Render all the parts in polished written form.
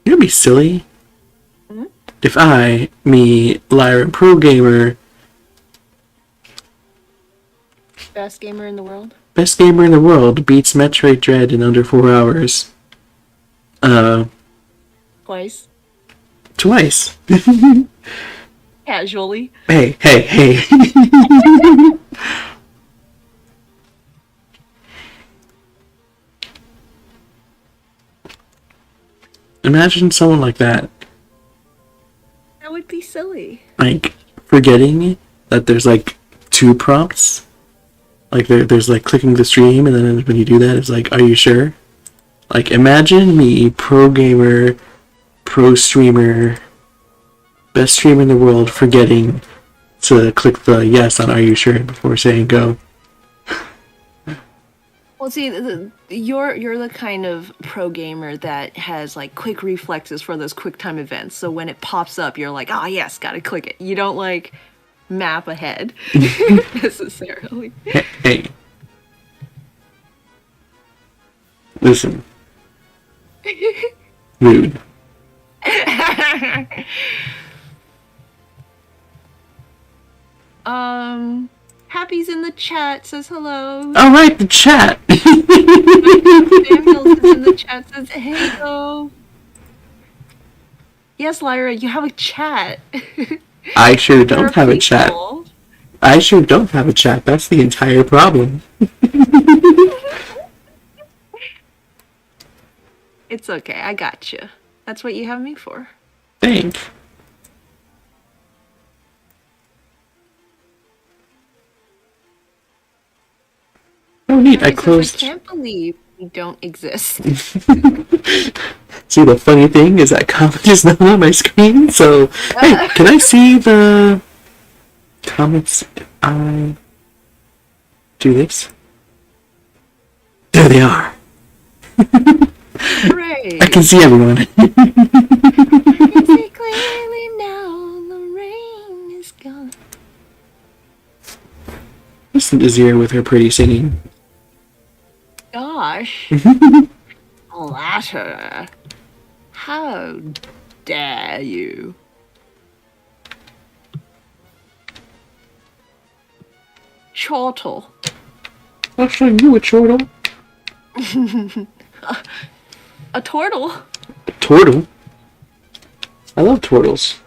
You'd be silly. Hmm? If I, me, Lyra, pro gamer, Best gamer in the world. best gamer in the world, beats Metroid Dread in under 4 hours. Twice. Twice. Casually. Hey, hey, hey. Imagine someone like that, That would be silly. like, forgetting that there's, like, 2 prompts. Like, there's, like, clicking the stream, and then when you do that, it's like, are you sure? Like, imagine me, pro gamer, pro streamer, best streamer in the world, forgetting to click the yes on are you sure before saying go. Well, see, you're the kind of pro gamer that has like quick reflexes for those quick time events. So when it pops up, you're like, oh yes, gotta click it. You don't like map ahead necessarily. Hey. Listen. Rude. Happy's in the chat, says hello. Alright, the chat. Samuels is in the chat, says hello. Yes, Lyra, you have a chat. I sure don't have a chat. I sure don't have a chat. That's the entire problem. It's okay, I got you. That's what you have me for. Thanks. Oh, neat. I closed. I can't believe we don't exist. See, the funny thing is that comment is not on my screen, so hey, can I see the comments if I do this? There they are. Hooray! I can see everyone. I can see clearly now the rain is gone. Listen to Zira with her pretty singing. Gosh. Latter. How dare you? Chortle. I'll show you a chortle. A turtle. A turtle? I love turtles.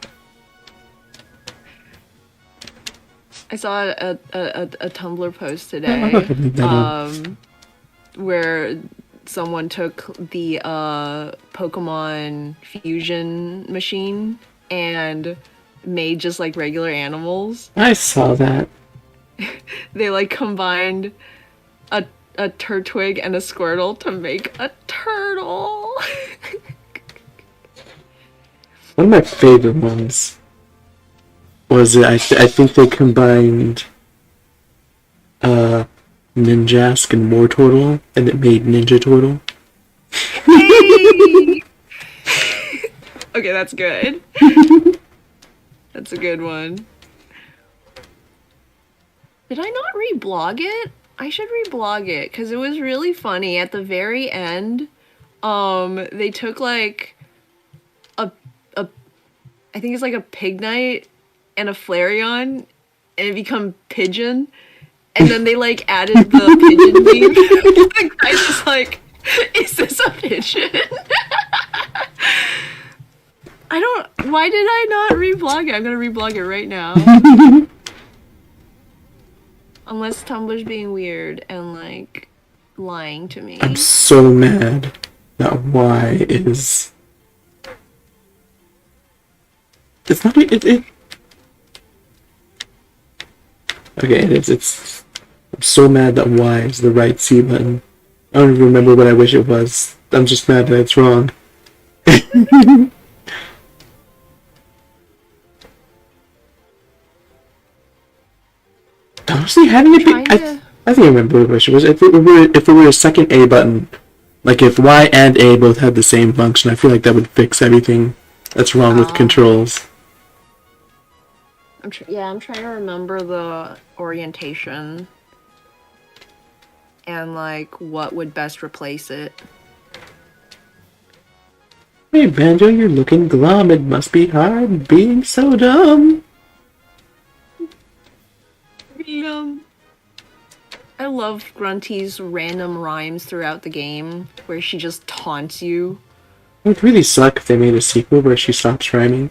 I saw a Tumblr post today where someone took the Pokemon fusion machine and made just like regular animals. I saw that. They like combined a Turtwig and a Squirtle to make a turtle. One of my favorite ones was I think they combined Ninjask and Wartortle, and it made Ninja Turtle. Hey! Okay, that's good. That's a good one. Did I not reblog it? I should reblog it because it was really funny. At the very end, they took like I think it's like a Pignite and a Flareon, and it become Pigeon, and then they like added the pigeon meme. The guy's just like, is this a pigeon? Why did I not reblog it? I'm gonna reblog it right now. Unless Tumblr's being weird and like lying to me. I'm so mad that Y is. It's not it. Okay, it is. It's. I'm so mad that Y is the right C button. I don't even remember what I wish it was. I'm just mad that it's wrong. Honestly, having it be, I think I remember what it was. If it were a second A button, like if Y and A both had the same function, I feel like that would fix everything that's wrong with controls. I'm trying to remember the orientation and like what would best replace it. Hey, Banjo, you're looking glum. It must be hard being so dumb. I love Grunty's random rhymes throughout the game, where she just taunts you. It would really suck if they made a sequel where she stops rhyming.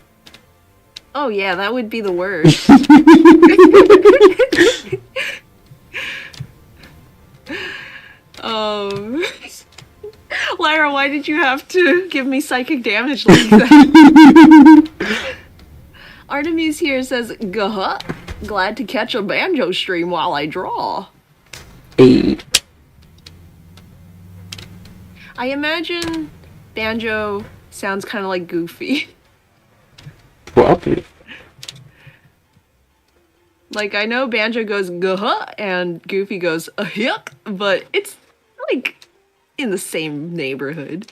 Oh yeah, that would be the worst. um, Lyra, why did you have to give me psychic damage like that? Artemis here says, "Guh, glad to catch a banjo stream while I draw." Hey. I imagine Banjo sounds kind of like Goofy. Probably. Like, I know Banjo goes guh and Goofy goes yuck, but it's like in the same neighborhood.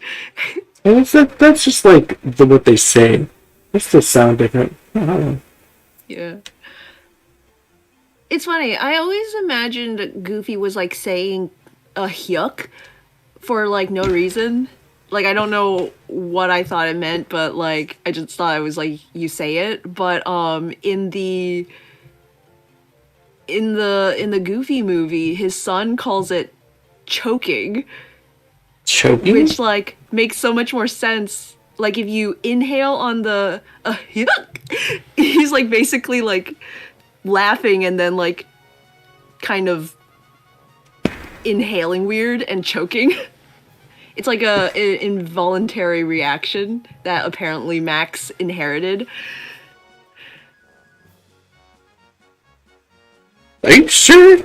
And that's just like what they say. It's just sound different. I don't know. Yeah. It's funny, I always imagined Goofy was like saying yuck for like no reason. Like, I don't know what I thought it meant, but like I just thought it was like you say it. But in the Goofy movie, his son calls it choking. Choking? Which like makes so much more sense. Like if you inhale on the yuck, he's like basically like laughing and then like kind of inhaling weird and choking. It's like an involuntary reaction that apparently Max inherited. Are you sure?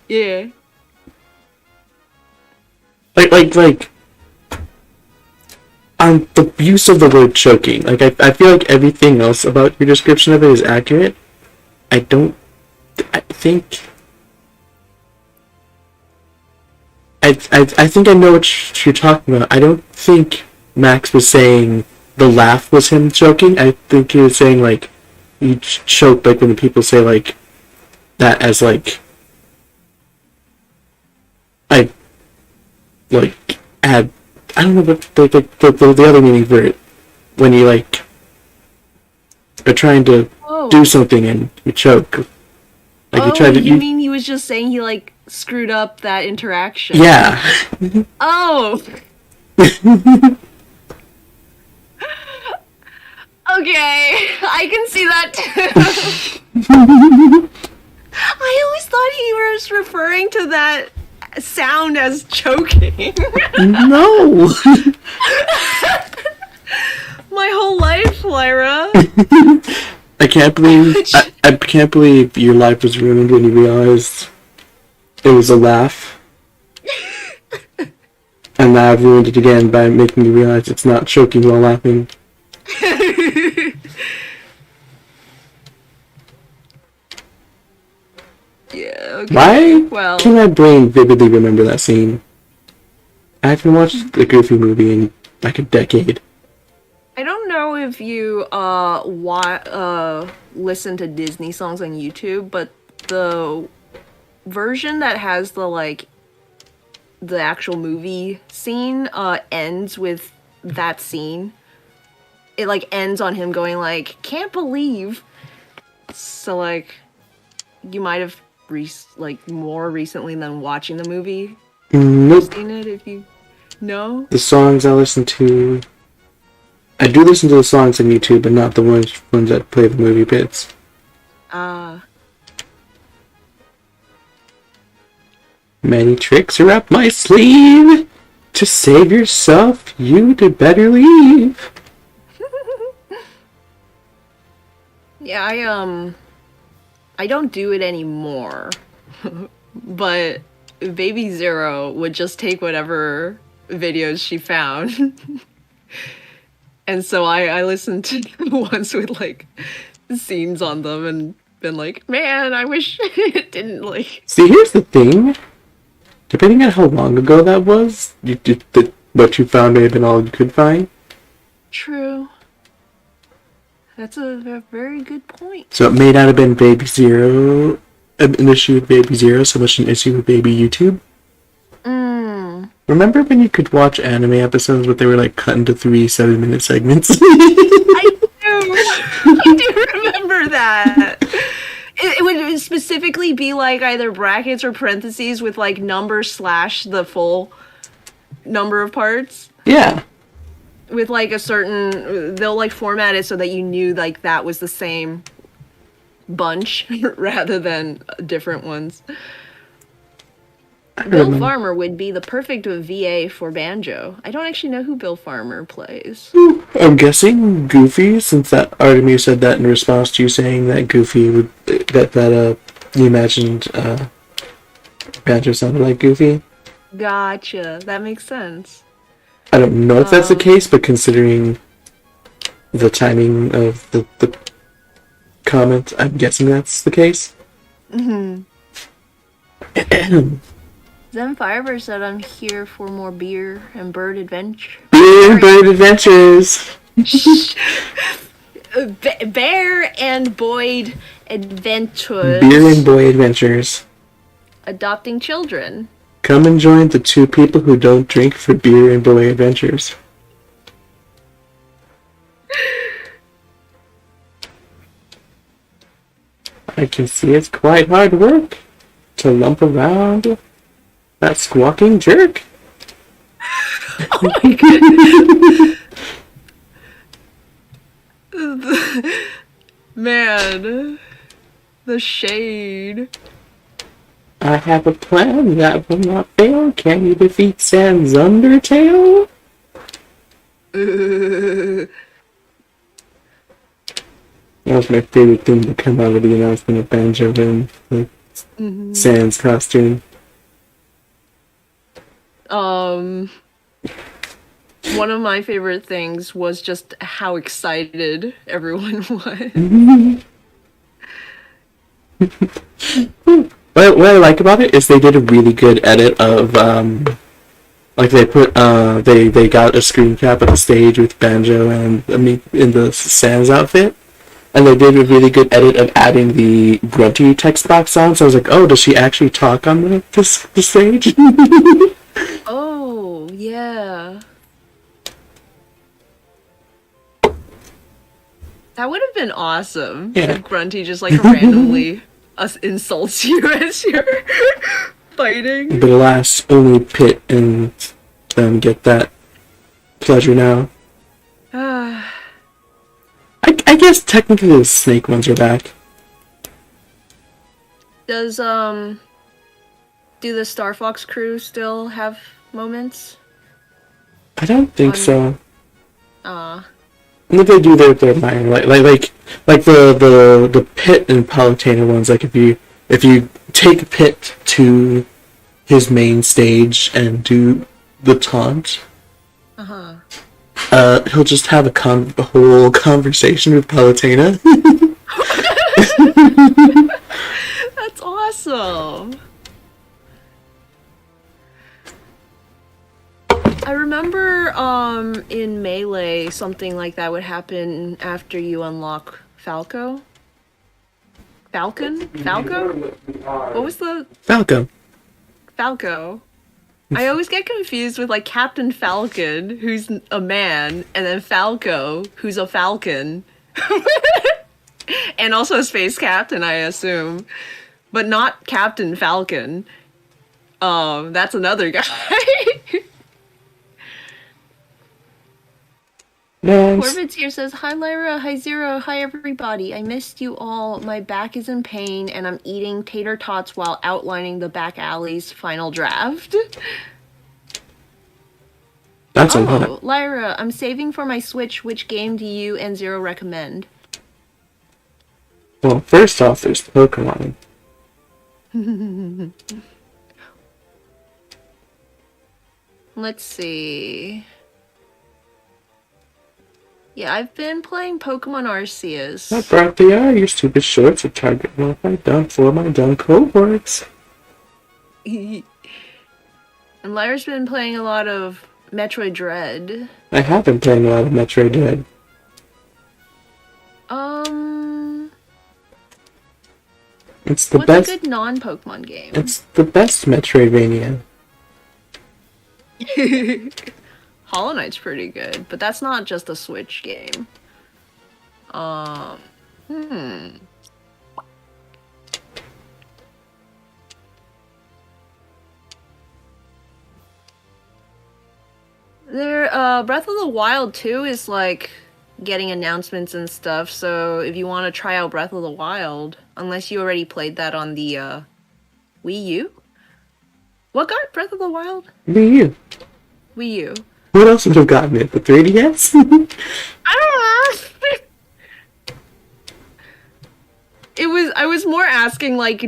Yeah. Like, on the use of the word choking, like, I feel like everything else about your description of it is accurate. I think I know what you're talking about. I don't think Max was saying the laugh was him choking. I think he was saying, like, you choke, like, when the people say, like, that as, like, add, I don't know what the other meaning for it, when you, like, are trying to do something and you choke. Like, you try to... You mean he was just saying he, like, screwed up that interaction? Yeah. Oh! Okay, I can see that too. I always thought he was referring to that sound as choking. No! My whole life, Lyra. I can't believe your life was ruined when you realized it was a laugh. And now I've ruined it again by making you realize it's not choking while laughing. Yeah, okay. Why can my brain vividly remember that scene? I haven't watched the Goofy movie in like a decade. I don't know if you listen to Disney songs on YouTube, but the version that has the actual movie scene ends with that scene. It like ends on him going like, "Can't believe." So like, you might have more recently than watching the movie. Nope. Seen it if you know. The songs I listen to, I do listen to the songs on YouTube, but not the ones that play the movie bits. Many tricks are up my sleeve. To save yourself, you'd better leave. Yeah, I don't do it anymore. But Baby Zero would just take whatever videos she found. And so I listened to ones with like scenes on them and been like, man, I wish it didn't like. See, here's the thing. Depending on how long ago that was, what you found may have been all you could find. True. That's a very good point. So it may not have been Baby Zero, an issue with Baby Zero, so much an issue with Baby YouTube. Remember when you could watch anime episodes, but they were like cut into 3 7-minute segments? I do. I do remember that. It would specifically be like either brackets or parentheses with like number / the full number of parts. Yeah. With like a certain, they'll like format it so that you knew like that was the same bunch rather than different ones. Bill Farmer would be the perfect VA for Banjo. I don't actually know who Bill Farmer plays. I'm guessing Goofy, since that Artemir said that in response to you saying that Goofy would you imagined Banjo sounded like Goofy. Gotcha. That makes sense. I don't know if that's the case, but considering the timing of the comment, I'm guessing that's the case. Mm-hmm. Zen Fireverse said I'm here for more beer and bird adventure. Beer and bird adventures! Bear and Boyd adventures. Beer and boy adventures. Adopting children. Come and join the 2 people who don't drink for beer and boy adventures. I can see it's quite hard work to lump around that squawking jerk. Oh my god. Man. The shade. I have a plan that will not fail. Can you defeat Sans Undertale? That was my favorite thing to come out of the announcement of Banjo and the Sans costume. One of my favorite things was just how excited everyone was. What I like about it is they did a really good edit of like they put they got a screen cap of the stage with Banjo and in the Sans outfit, and they did a really good edit of adding the grunty text box on. So I was like, oh, does she actually talk on the stage? Oh yeah. That would have been awesome. Yeah. If Grunty just like randomly insults you as you're fighting. But alas, only Pit and them get that pleasure now. I guess technically the snake ones are back. Does do the Star Fox crew still have moments? I don't think so. Ah. And if they do, they're minor. Like the Pit and Palutena ones. Like if you take Pit to his main stage and do the taunt, he'll just have a whole conversation with Palutena. That's awesome. I remember in Melee something like that would happen after you unlock Falco. Falcon? Falco? What was the Falco. Falco? I always get confused with like Captain Falcon, who's a man, and then Falco, who's a falcon. And also a space captain, I assume. But not Captain Falcon. That's another guy. Corvids here says, hi Lyra, hi Zero, hi everybody. I missed you all. My back is in pain and I'm eating tater tots while outlining the back alley's final draft. That's a lot. Lyra, I'm saving for my Switch. Which game do you and Zero recommend? Well, first off, there's Pokemon. Let's see. Yeah, I've been playing Pokemon Arceus. I brought the your stupid shorts to target one of my done cohorts. And Lyra's been playing a lot of Metroid Dread. I have been playing a lot of Metroid Dread. It's the best. What's a good non-Pokemon game? It's the best Metroidvania. Hollow Knight's pretty good, but that's not just a Switch game. Hmm. Breath of the Wild 2 is like getting announcements and stuff, so if you want to try out Breath of the Wild, unless you already played that on the Wii U? What got Breath of the Wild? Wii U. Wii U. What else would have gotten it? The 3DS? I don't know. I was more asking, like,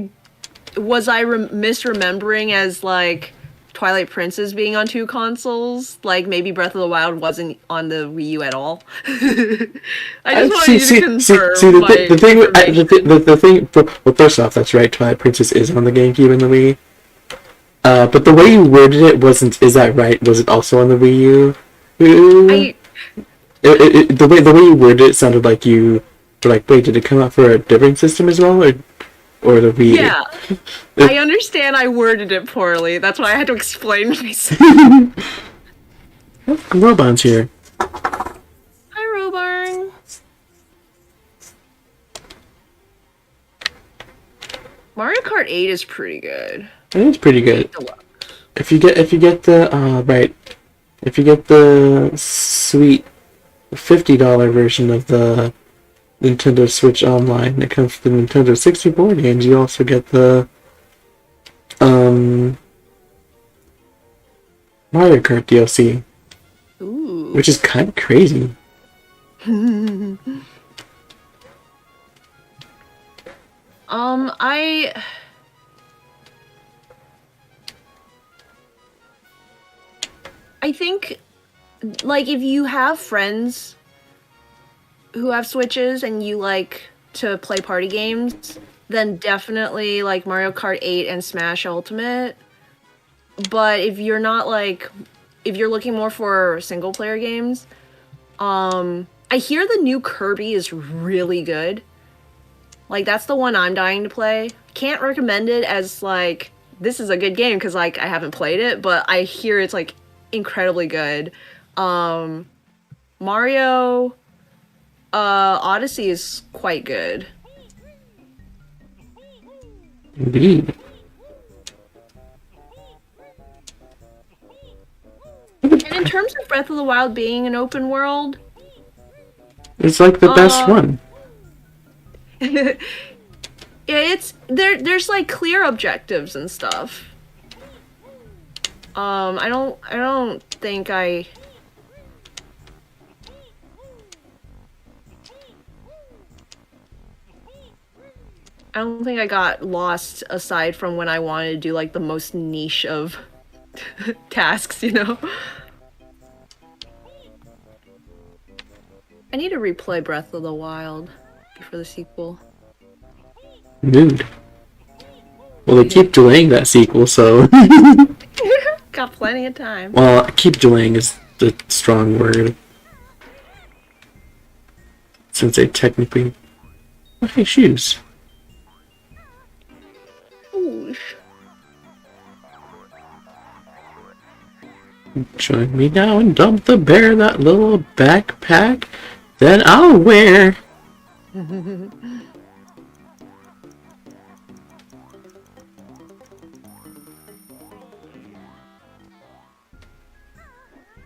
was I misremembering as, like, Twilight Princess being on 2 consoles? Like, maybe Breath of the Wild wasn't on the Wii U at all? I just wanted you to confirm the thing, well, first off, that's right, Twilight Princess is on the GameCube and the Wii. But the way you worded it wasn't, is that right? Was it also on the Wii U? The way you worded it sounded like you were like, wait, did it come out for a different system as well, or the Wii? Yeah, I understand I worded it poorly. That's why I had to explain myself. Robon's here. Hi, Robarn. Mario Kart 8 is pretty good. It is pretty good. If you get the sweet $50 version of the Nintendo Switch Online, it comes with the Nintendo 64 games. You also get the Mario Kart DLC, Ooh. which is kind of crazy. I think, like, if you have friends who have Switches and you like to play party games, then definitely, like, Mario Kart 8 and Smash Ultimate. But if you're not, like, if you're looking more for single-player games, I hear the new Kirby is really good. Like, that's the one I'm dying to play. Can't recommend it as, like, this is a good game, because, like, I haven't played it, but I hear it's, like, incredibly good. Mario Odyssey is quite good. Indeed. And in terms of Breath of the Wild being an open world, it's like the best one. Yeah, it's there's like clear objectives and stuff. I don't think I got lost, aside from when I wanted to do like the most niche of tasks, you know? I need to replay Breath of the Wild for the sequel. Dude. Well, they keep delaying that sequel, so... Got plenty of time. Well, keep delaying is the strong word. Since they technically... Oh, hey, shoes. Ooh. Join me now and dump the bear that little backpack that I'll wear.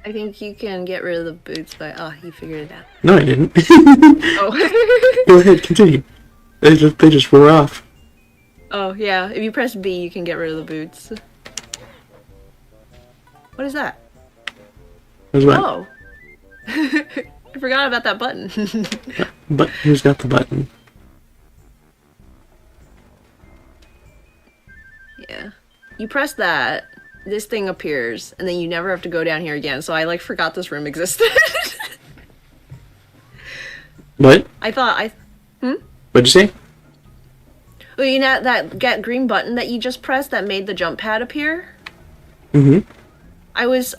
I think you can get rid of the boots by... Oh, you figured it out. No, I didn't. Oh. Go ahead, continue. They just wore off. Oh, yeah. If you press B, you can get rid of the boots. What is that? What's what? Oh. I forgot about that button. But who's got the button? Yeah. You press that, this thing appears, and then you never have to go down here again. So I, like, forgot this room existed. What? I thought What'd you say? Well, you know that green button that you just pressed that made the jump pad appear? Mm-hmm. I was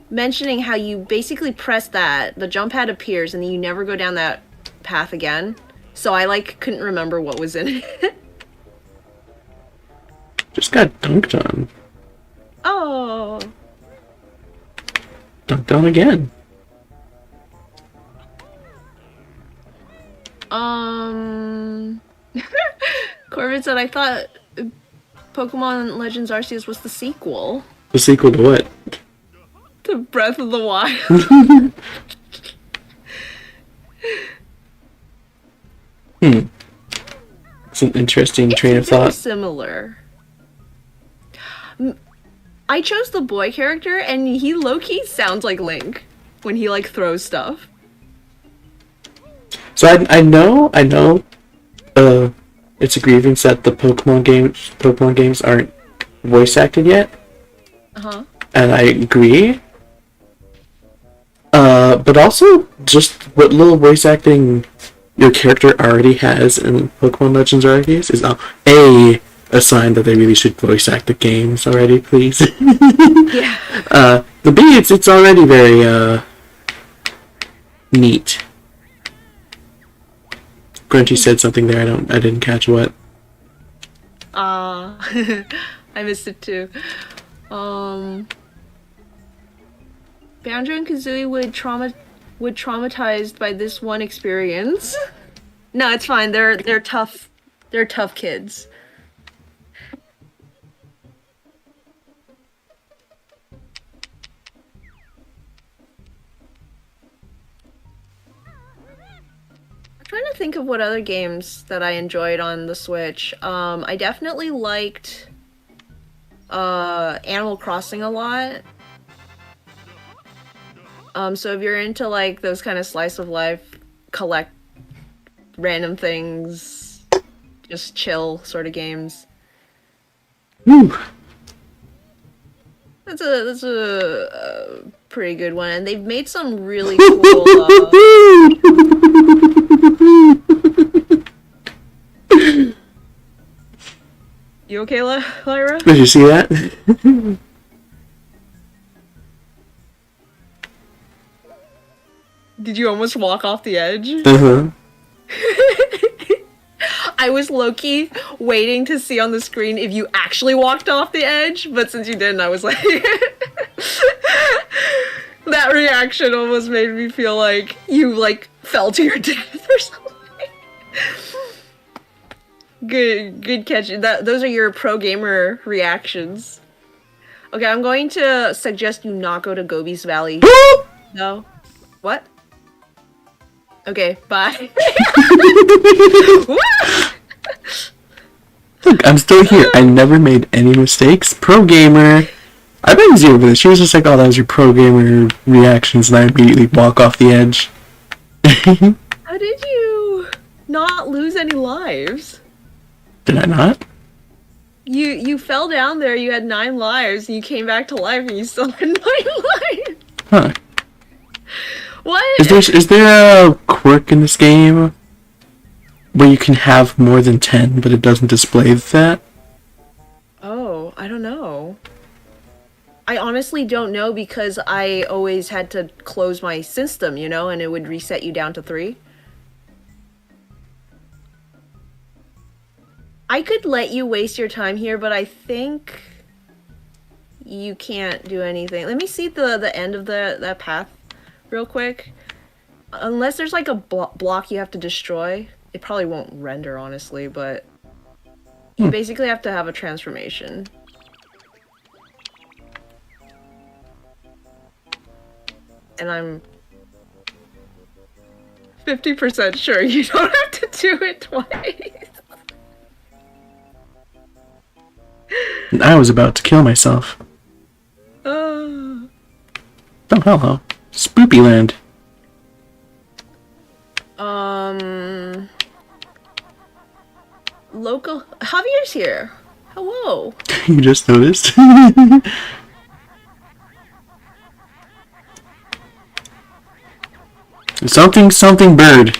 mentioning how you basically press that, the jump pad appears, and then you never go down that path again. So I, like, couldn't remember what was in it. Just got dunked on. Oh. Dunk down again. Corbin said, I thought Pokemon Legends Arceus was the sequel The sequel to what? to Breath of the Wild. It's an interesting train of thought. Similar. I chose the boy character, and he low-key sounds like Link when he like throws stuff. So I know, it's a grievance that the Pokemon games aren't voice acted yet. And I agree. But also, just what little voice acting your character already has in Pokemon Legends Arceus is a sign that they really should voice act the games already, please. Yeah. The B, it's already very neat. Grunchy said something there. I didn't catch what. I missed it too. Banjo and Kazooie would traumatized by this one experience. No, it's fine. They're tough. They're tough kids. I'm trying to think of what other games that I enjoyed on the Switch. I definitely liked Animal Crossing a lot. So if you're into like those kind of slice of life, collect random things, just chill sort of games. Woo. That's a pretty good one, and they've made some really cool. You okay, Lyra? Did you see that? Did you almost walk off the edge? Uh-huh. I was low-key waiting to see on the screen if you actually walked off the edge, but since you didn't, I was like... That reaction almost made me feel like you, like, fell to your death or something. Good catch. Those are your pro gamer reactions. Okay, I'm going to suggest you not go to Gobi's Valley. No? What? Okay, bye. Look, I'm still here. I never made any mistakes. Pro gamer. I bet Zero for this. She was just like, oh, that was your pro gamer reactions, and I immediately walk off the edge. How did you not lose any lives? Did I not? You fell down there, you had 9 lives, and you came back to life, and you still had 9 lives. Huh. What? Is there a quirk in this game where you can have more than 10, but it doesn't display that? Oh, I don't know. I honestly don't know because I always had to close my system, you know, and it would reset you down to 3. I could let you waste your time here, but I think you can't do anything. Let me see the end of that path real quick. Unless there's like a block you have to destroy. It probably won't render, honestly, but you basically have to have a transformation. And I'm 50% sure you don't have to do it twice. I was about to kill myself. Oh, hello. Spoopy Land. Local... Javier's here. Hello. You just noticed? Something bird.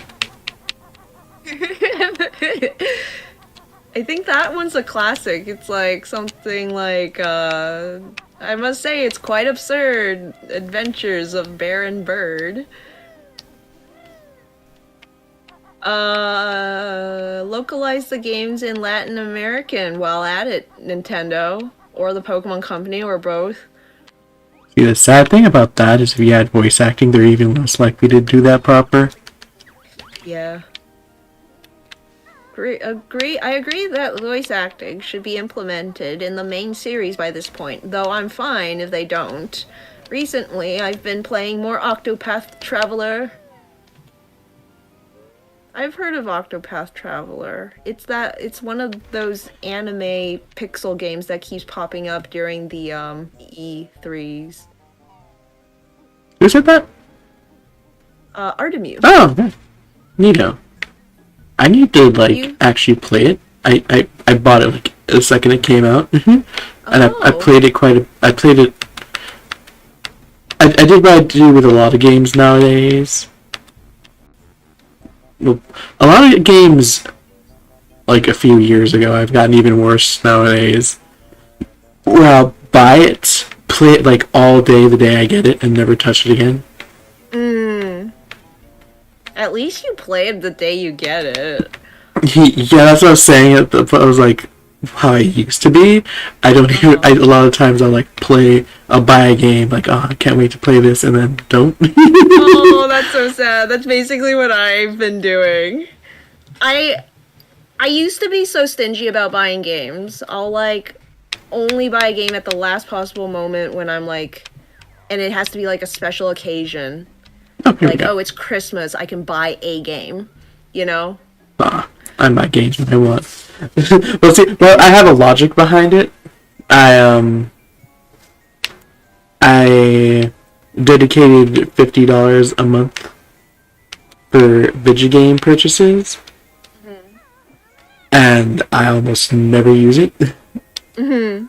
I think that one's a classic. It's like something like, I must say it's quite absurd. Adventures of Bear and Bird. Localize the games in Latin American while at it, Nintendo. Or the Pokemon Company, or both. See, the sad thing about that is if you add voice acting, they're even less likely to do that proper. Yeah. I agree that voice acting should be implemented in the main series by this point, though I'm fine if they don't. Recently, I've been playing more Octopath Traveler. I've heard of Octopath Traveler. It's one of those anime pixel games that keeps popping up during the E3s. Who said that? Artemu. Oh, Neato. I need to actually play it. I bought it like the second it came out, and I played it I played it. I did what I do with a lot of games nowadays. Well, a lot of games, like a few years ago, I've gotten even worse nowadays. Where I'll buy it, play it like all day the day I get it, and never touch it again. At least you play it the day you get it. Yeah, that's what I was saying. I was like, how I used to be. I don't even. A lot of times I'll I'll buy a game like, oh, I can't wait to play this, and then don't. Oh, that's so sad. That's basically what I've been doing. I used to be so stingy about buying games. I'll only buy a game at the last possible moment when I'm and it has to be a special occasion. Oh, it's Christmas, I can buy a game, you know? I buy games when I want. Well, I have a logic behind it. I dedicated $50 a month for video game purchases, and I almost never use it. I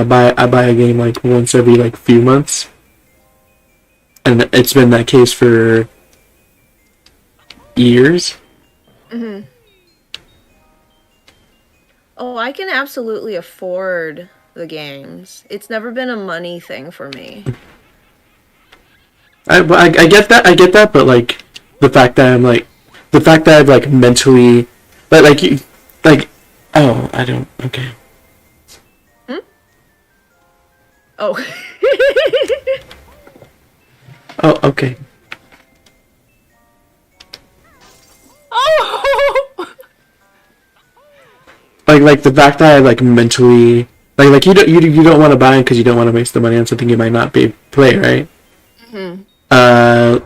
buy a game once every few months. And it's been that case for years. Oh, I can absolutely afford the games. It's never been a money thing for me. I get that, but the fact that I've mentally, oh, I don't, okay. Oh. Oh, okay. Oh! The fact that I mentally you don't want to buy it because you don't want to waste the money on something you might not be able to play, right?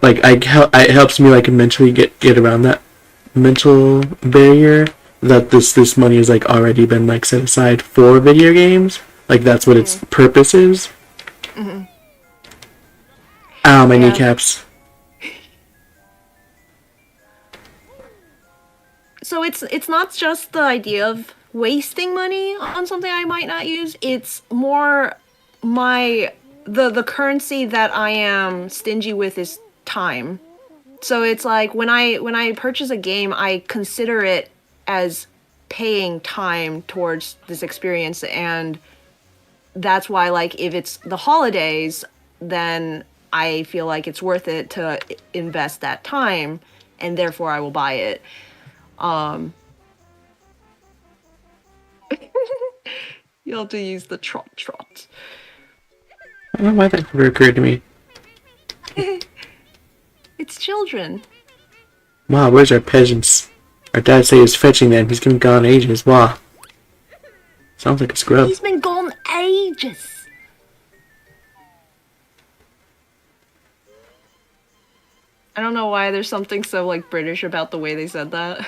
It helps me mentally get around that mental barrier that this money has already been set aside for video games. That's what its purpose is. Ow, my kneecaps. So it's not just the idea of wasting money on something I might not use. It's more the currency that I am stingy with is time. So it's when I purchase a game, I consider it as paying time towards this experience, and that's why if it's the holidays, then I feel like it's worth it to invest that time, and therefore I will buy it. You'll have to use the trot. I don't know why that never occurred to me. It's children. Wow, where's our peasants? Our dad say he's fetching them. He's been gone ages. Wow. Sounds like a scrub. He's been gone ages. I don't know why there's something so British about the way they said that.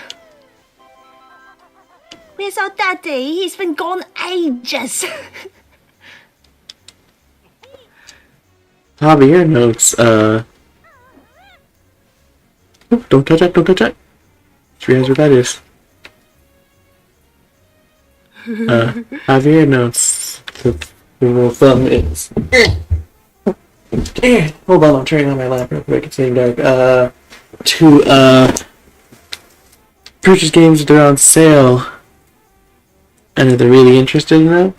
Where's our daddy? He's been gone ages. Javier notes, Oop, don't touch that. Just realize what that is. Javier notes the rule of thumb is... Hold on, I'm turning on my lamp real quick, it's getting dark. To purchase games that are on sale, and if they're really interested in them.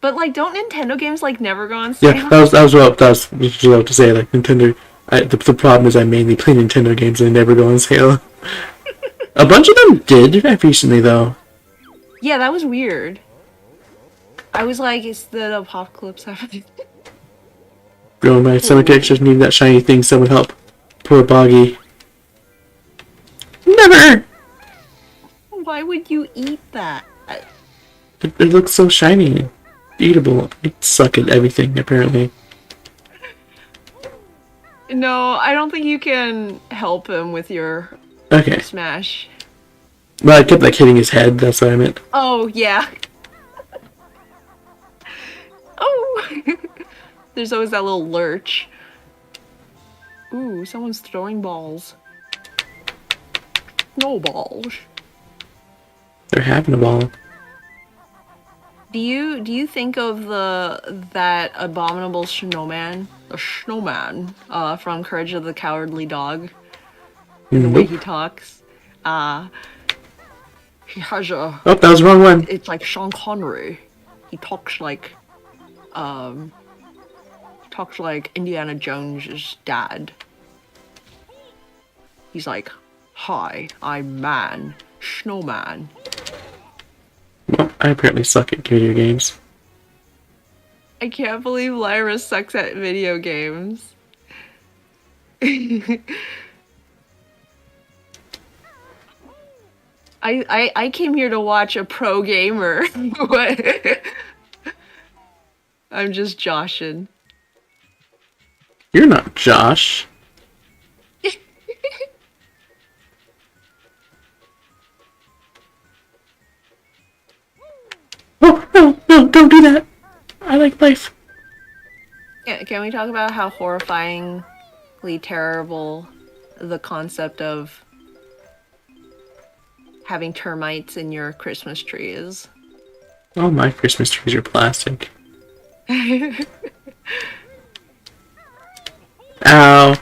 But don't Nintendo games never go on sale? Yeah, that was what I was about to say. Nintendo, the problem is I mainly play Nintendo games and they never go on sale. A bunch of them did recently though. Yeah, that was weird. I was like, is the apocalypse happening? Bro, my stomach extras need that shiny thing. Someone help. Poor Boggy. Never! Why would you eat that? It looks so shiny and eatable. It suck at everything, apparently. No, I don't think you can help him with your Okay. smash. Well, I kept like hitting his head, that's what I meant. Oh, yeah. Oh! There's always that little lurch. Ooh, someone's throwing balls. No balls. They're having a ball. Do you think of that abominable snowman, the snowman, from Courage of the Cowardly Dog? The way he talks. He has a. Oh, that was the wrong one. It's like Sean Connery. He talks like Indiana Jones's dad. He's like, "Hi, I'm Man, Snowman." Well, I apparently suck at video games. I can't believe Lyra sucks at video games. I came here to watch a pro gamer. I'm just joshing. You're not Josh. Oh, no, don't do that. I like life. Can we talk about how horrifyingly terrible the concept of having termites in your Christmas tree is? Oh, my Christmas trees are plastic. Ow.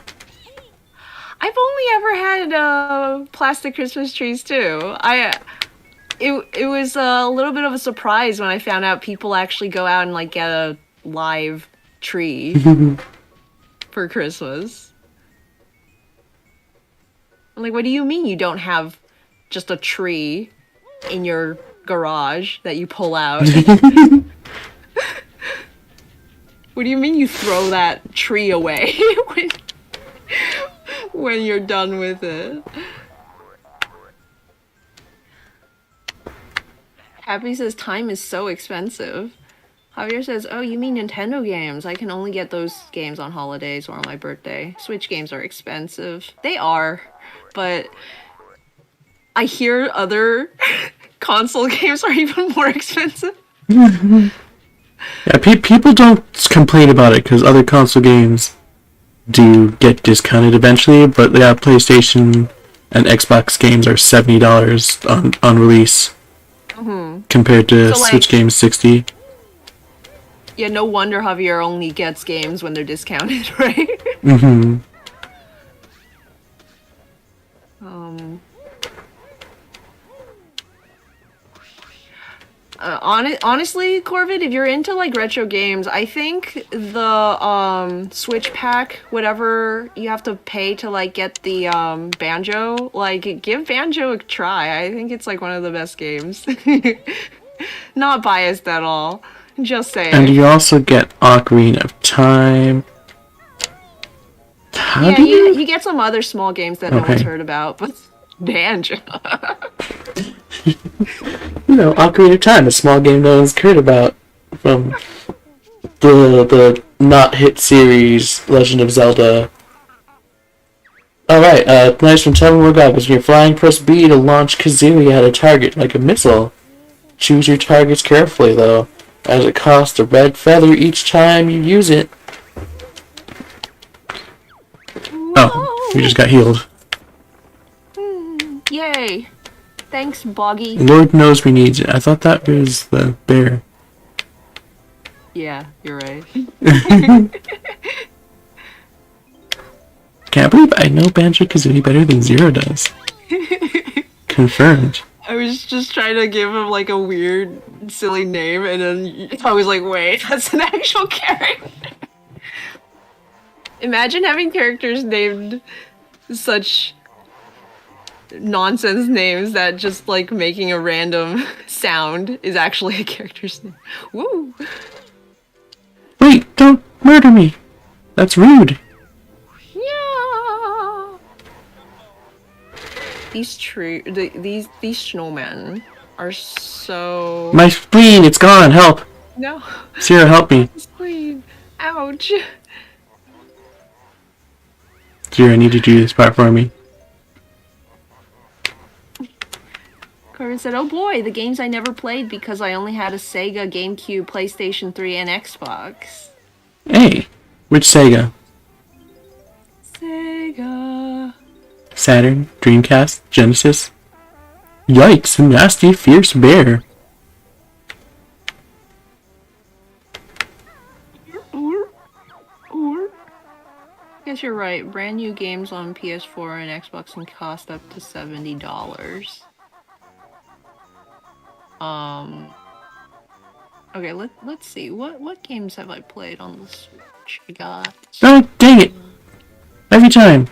I've only ever had plastic Christmas trees too. It was a little bit of a surprise when I found out people actually go out and like get a live tree for Christmas. I'm like, what do you mean you don't have just a tree in your garage that you pull out? What do you mean you throw that tree away when you're done with it? Happy says time is so expensive. Javier says, oh, you mean Nintendo games? I can only get those games on holidays or on my birthday. Switch games are expensive. They are, but I hear other console games are even more expensive. Yeah, people don't complain about it because other console games do get discounted eventually, but yeah, PlayStation and Xbox games are $70 on release compared to So, like, Switch games $60. Yeah, no wonder Javier only gets games when they're discounted, right? Mm-hmm. Honestly, Corvid, if you're into like retro games, I think the Switch pack, whatever you have to pay to like get the Banjo, like give Banjo a try. I think it's like one of the best games. Not biased at all. Just saying. And you also get Ocarina of Time. How do you get some other small games that no Okay. one's heard about, but Banjo. You know, Ocarina of Time, a small game no one's heard about from the not hit series Legend of Zelda. Alright, nice from Tell Me More Goggles. When you're flying, press B to launch Kazooie at a target like a missile. Choose your targets carefully, though, as it costs a red feather each time you use it. Oh, you just got healed. Yay. Thanks, Boggy. Lord knows we need it. I thought that was the bear. Yeah, you're right. Can't believe I know Banjo Kazooie better than Zero does. Confirmed. I was just trying to give him like a weird, silly name, and then I was like, wait, that's an actual character. Imagine having characters named such nonsense names that just like making a random sound is actually a character's name. Woo! Wait, don't murder me. That's rude. Yeah. These these snowmen are so. My spleen, it's gone. Help. No. Sierra, help me. Spleen. Ouch. Sierra, I need you to do this part for me. Corbin said, "Oh boy, the games I never played because I only had a Sega, GameCube, PlayStation 3, and Xbox." Hey, which Sega? Sega. Saturn, Dreamcast, Genesis? Yikes, a nasty, fierce bear. Guess you're right. Brand new games on PS4 and Xbox can cost up to $70. Okay, let's see. What games have I played on the Switch? I got. Oh, dang it! Every time.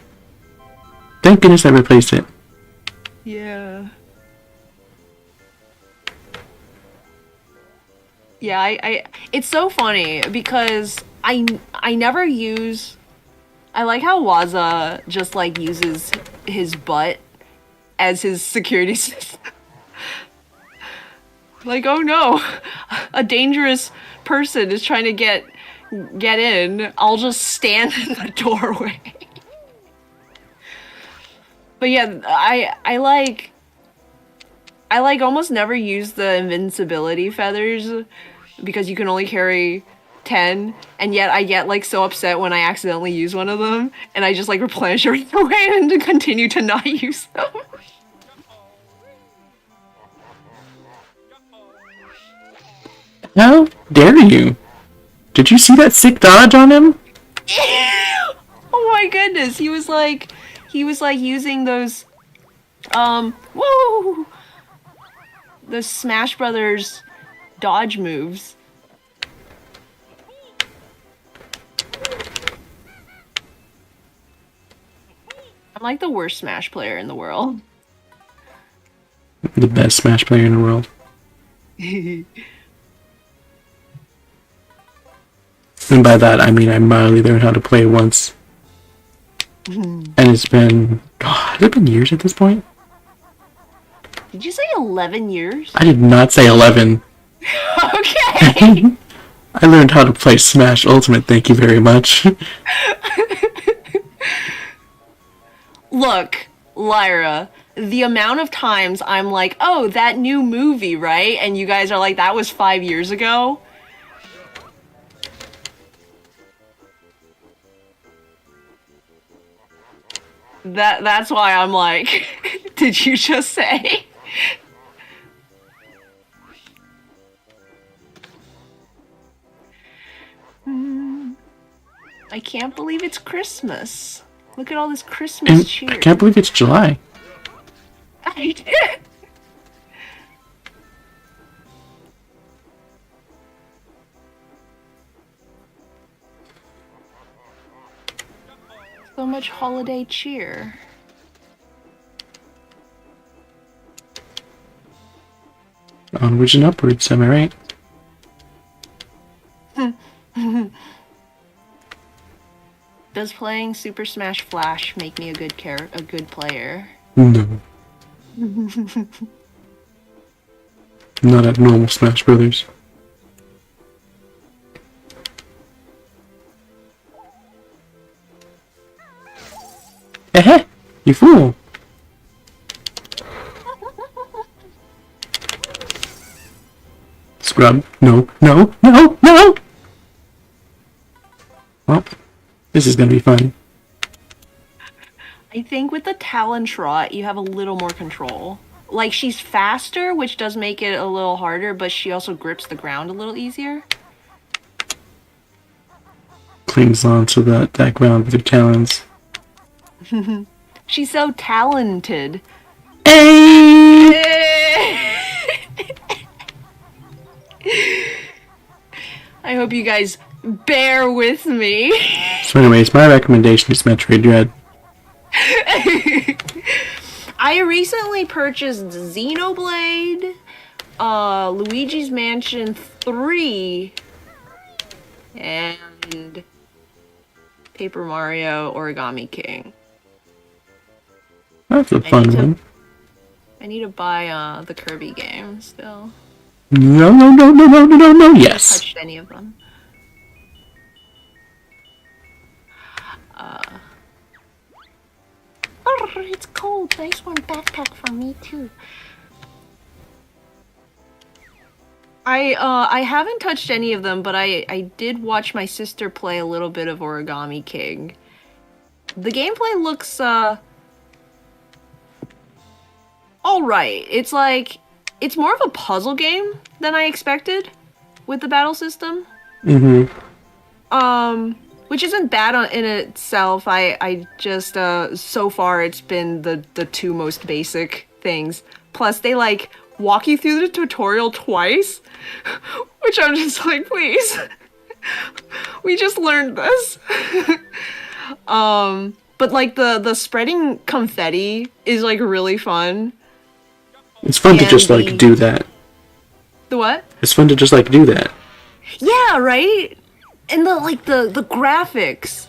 Thank goodness I replaced it. Yeah. Yeah, I it's so funny because I never use. I like how Waza just like uses his butt as his security system. Like, oh no, a dangerous person is trying to get in. I'll just stand in the doorway. But yeah, I like almost never use the invincibility feathers because you can only carry 10, and yet I get like so upset when I accidentally use one of them, and I just like replenish right away and to continue to not use them. How dare you? Did you see that sick dodge on him? Oh my goodness, he was like using those whoa, the Smash Brothers dodge moves. I'm like the worst Smash player in the world. The best Smash player in the world. And by that, I mean I mildly learned how to play once. And it's been... God, has it been years at this point? Did you say 11 years? I did not say 11. Okay. I learned how to play Smash Ultimate, thank you very much. Look, Lyra, the amount of times I'm like, oh, that new movie, right? And you guys are like, that was 5 years ago. That's why I'm like, did you just say? I can't believe it's Christmas. Look at all this Christmas And cheer. I can't believe it's July. I did. So much holiday cheer. Onwards and upwards, am I right? Does playing Super Smash Flash make me a good player? No. Not at normal Smash Brothers. Eh, you fool! Scrub. No, no, no, no! Well, this is gonna be fun. I think with the Talon Trot, you have a little more control. Like, she's faster, which does make it a little harder, but she also grips the ground a little easier. Clings on to that ground with her talons. She's so talented. Hey! I hope you guys bear with me. So anyways, my recommendation is Metroid Dread. I recently purchased Xenoblade, Luigi's Mansion 3, and Paper Mario Origami King. That's a fun one. I need to buy the Kirby game still. No, no, no, no, no, no, no, I yes. haven't touched any of them. Oh, it's cold. Nice one backpack for me too. I haven't touched any of them, but I did watch my sister play a little bit of Origami King. The gameplay looks alright. It's like it's more of a puzzle game than I expected with the battle system. Mm-hmm. Which isn't bad in itself. I just so far it's been the two most basic things. Plus they like walk you through the tutorial twice, which I'm just like, please. We just learned this. But like the spreading confetti is like really fun. It's fun to just like do that. The what? It's fun to just like do that. Yeah, right? And the graphics.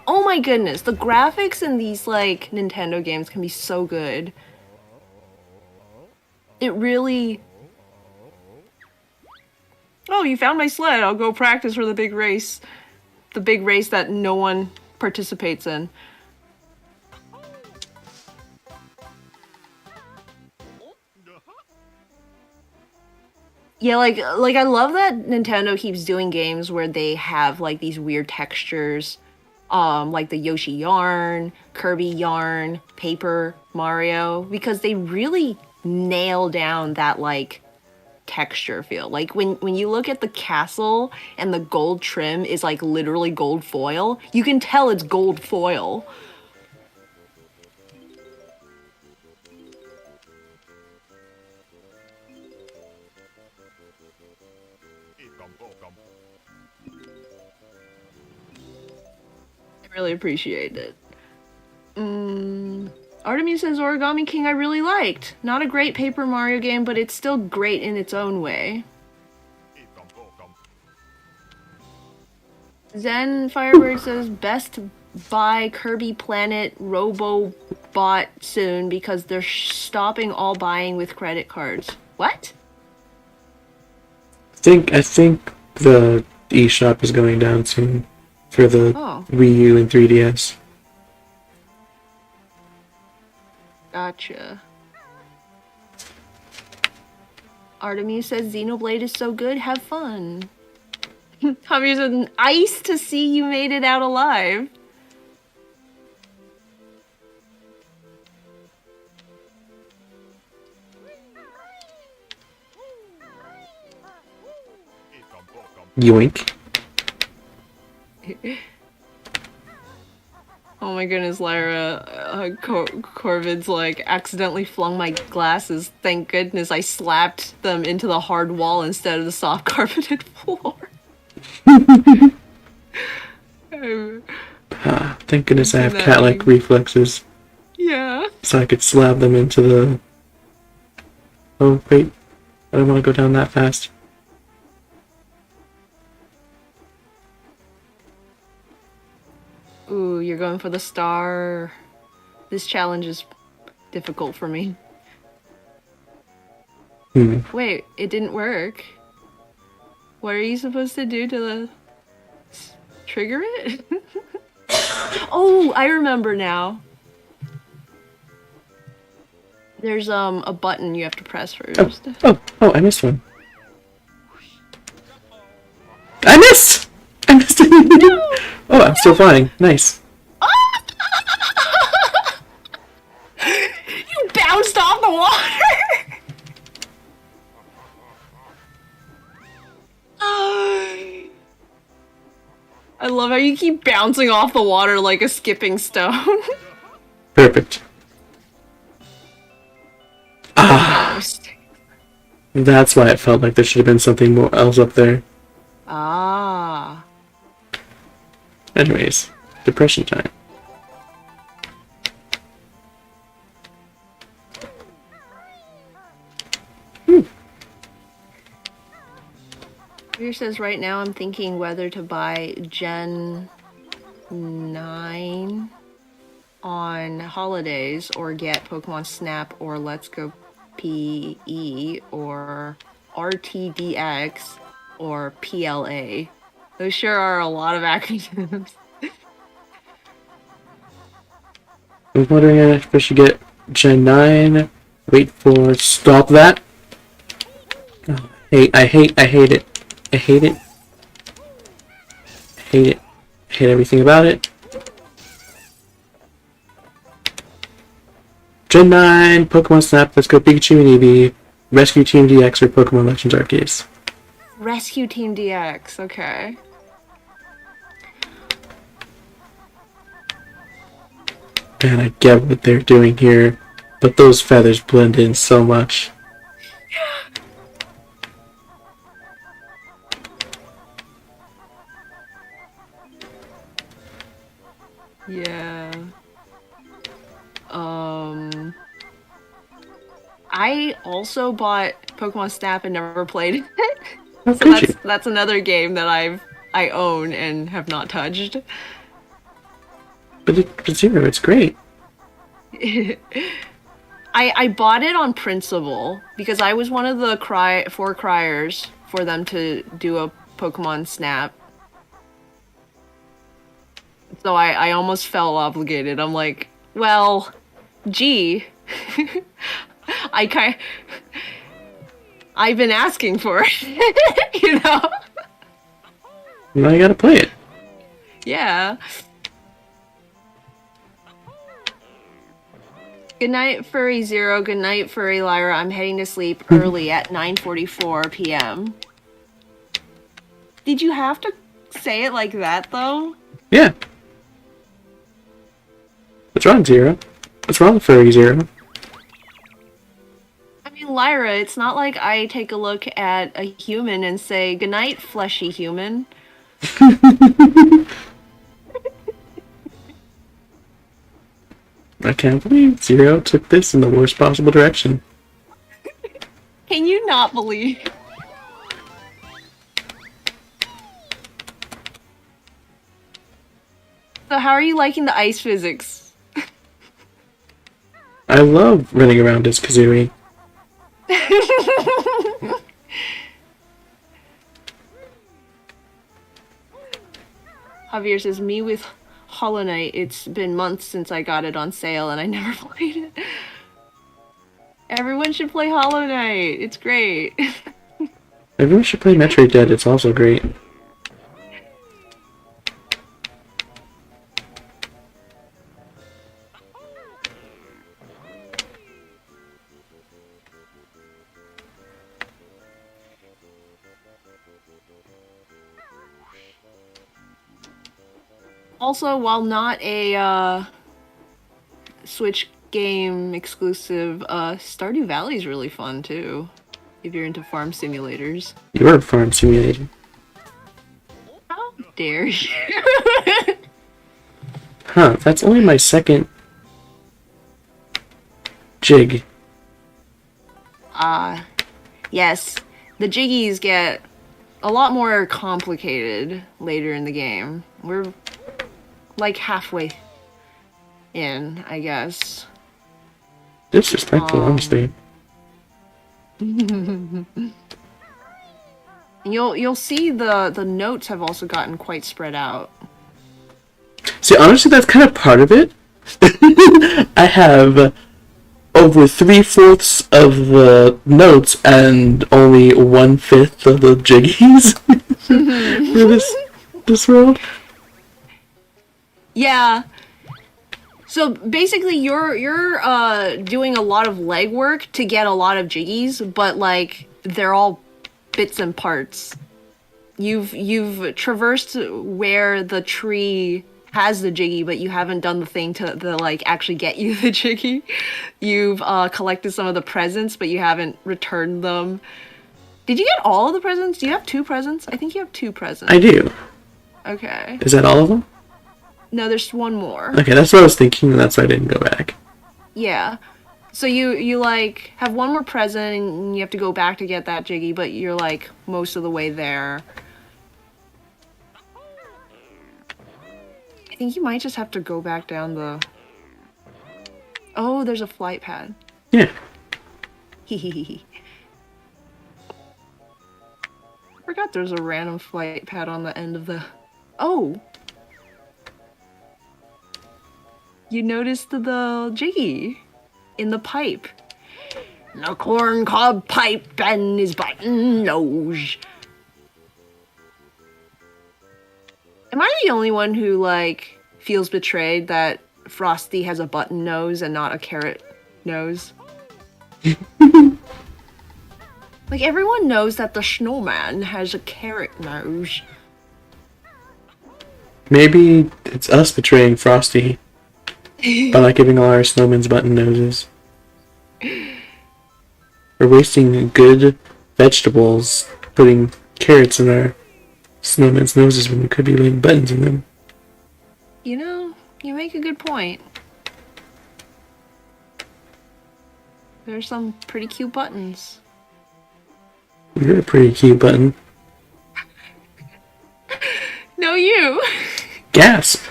Oh my goodness, the graphics in these like Nintendo games can be so good. It really... Oh, you found my sled. I'll go practice for the big race. The big race that no one participates in. Yeah, like I love that Nintendo keeps doing games where they have like these weird textures, like the Yoshi yarn, Kirby yarn, Paper Mario, because they really nail down that like texture feel. Like when you look at the castle and the gold trim is like literally gold foil, you can tell it's gold foil. I really appreciate it. Artemis says Origami King I really liked. Not a great Paper Mario game, but it's still great in its own way. Zen Firebird says best buy Kirby Planet Robobot soon because they're stopping all buying with credit cards. What? I think the eShop is going down soon for the Wii U and 3DS. Gotcha. Artemis says Xenoblade is so good, have fun. Javier said, nice to see you made it out alive. Yoink. Oh my goodness, Lyra. Corvid's like, accidentally flung my glasses. Thank goodness I slapped them into the hard wall instead of the soft carpeted floor. Thank goodness I have cat-like reflexes. Yeah. So I could slap them into the... Oh, wait. I don't want to go down that fast. Ooh, you're going for the star. This challenge is difficult for me. Wait, it didn't work. What are you supposed to do to trigger it? Oh, I remember now. There's a button you have to press first. Oh, I missed one. I missed! I missed it! No! Oh, I'm still flying. Nice. You bounced off the water! I love how you keep bouncing off the water like a skipping stone. Perfect. Ah! That's why it felt like there should have been something more else up there. Ah. Anyways, depression time. Here says right now I'm thinking whether to buy Gen 9 on holidays or get Pokemon Snap or Let's Go PE or RTDX or PLA. Those sure are a lot of acronyms. I'm wondering if I should get Gen 9. Wait for stop that. Oh, I hate it. I hate it. I hate it. I hate everything about it. Gen 9, Pokemon Snap, Let's Go Pikachu and Eevee, Rescue Team DX or Pokemon Legends Arceus. Rescue Team DX, okay. And I get what they're doing here, but those feathers blend in so much. Yeah. I also bought Pokemon Snap and never played it. How So could you? that's another game that I own and have not touched. But it's great. I bought it on principle because I was one of the four criers for them to do a Pokemon Snap. So I almost felt obligated. I'm like, well, gee, I've been asking for it, you know? Now you gotta play it. Yeah. Good night, Furry Zero. Good night, Furry Lyra. I'm heading to sleep early at 9:44 p.m. Did you have to say it like that, though? Yeah. What's wrong, Zero? What's wrong with Furry Zero? I mean, Lyra, it's not like I take a look at a human and say, good night, fleshy human. I can't believe Zero took this in the worst possible direction. Can you not believe? So how are you liking the ice physics? I love running around as Kazooie. Javier says, me with Hollow Knight. It's been months since I got it on sale and I never played it. Everyone should play Hollow Knight. It's great. Everyone should play Metroid Dead, it's also great. Also, while not a Switch game exclusive, Stardew Valley is really fun too, if you're into farm simulators. You're a farm simulator. How dare you? Huh, that's only my second jig. Yes, the jiggies get a lot more complicated later in the game. We're like halfway in, I guess. Disrespectful, honestly. You'll see the notes have also gotten quite spread out. See, honestly, that's kind of part of it. I have over 3/4 of the notes and only 1/5 of the jiggies for this world. Yeah. So basically, you're doing a lot of legwork to get a lot of jiggies, but like they're all bits and parts. You've traversed where the tree has the jiggy, but you haven't done the thing to like actually get you the jiggy. You've collected some of the presents, but you haven't returned them. Did you get all of the presents? Do you have 2 presents? I think you have 2 presents. I do. Okay. Is that all of them? No, there's one more. Okay, that's what I was thinking, and that's why I didn't go back. Yeah. So you like have one more present and you have to go back to get that Jiggy, but you're like most of the way there. I think you might just have to go back down the... Oh, there's a flight pad. Yeah. Hehehe. I forgot there's a random flight pad on the end of the... Oh! You noticed the Jiggy in the pipe. The corn cob pipe and his button nose. Am I the only one who, like, feels betrayed that Frosty has a button nose and not a carrot nose? Like, everyone knows that the snowman has a carrot nose. Maybe it's us betraying Frosty by not giving all our snowmen's button noses. We're wasting good vegetables putting carrots in our snowmen's noses when we could be putting buttons in them. You know, you make a good point. There's some pretty cute buttons. You're a pretty cute button. No, you! Gasp!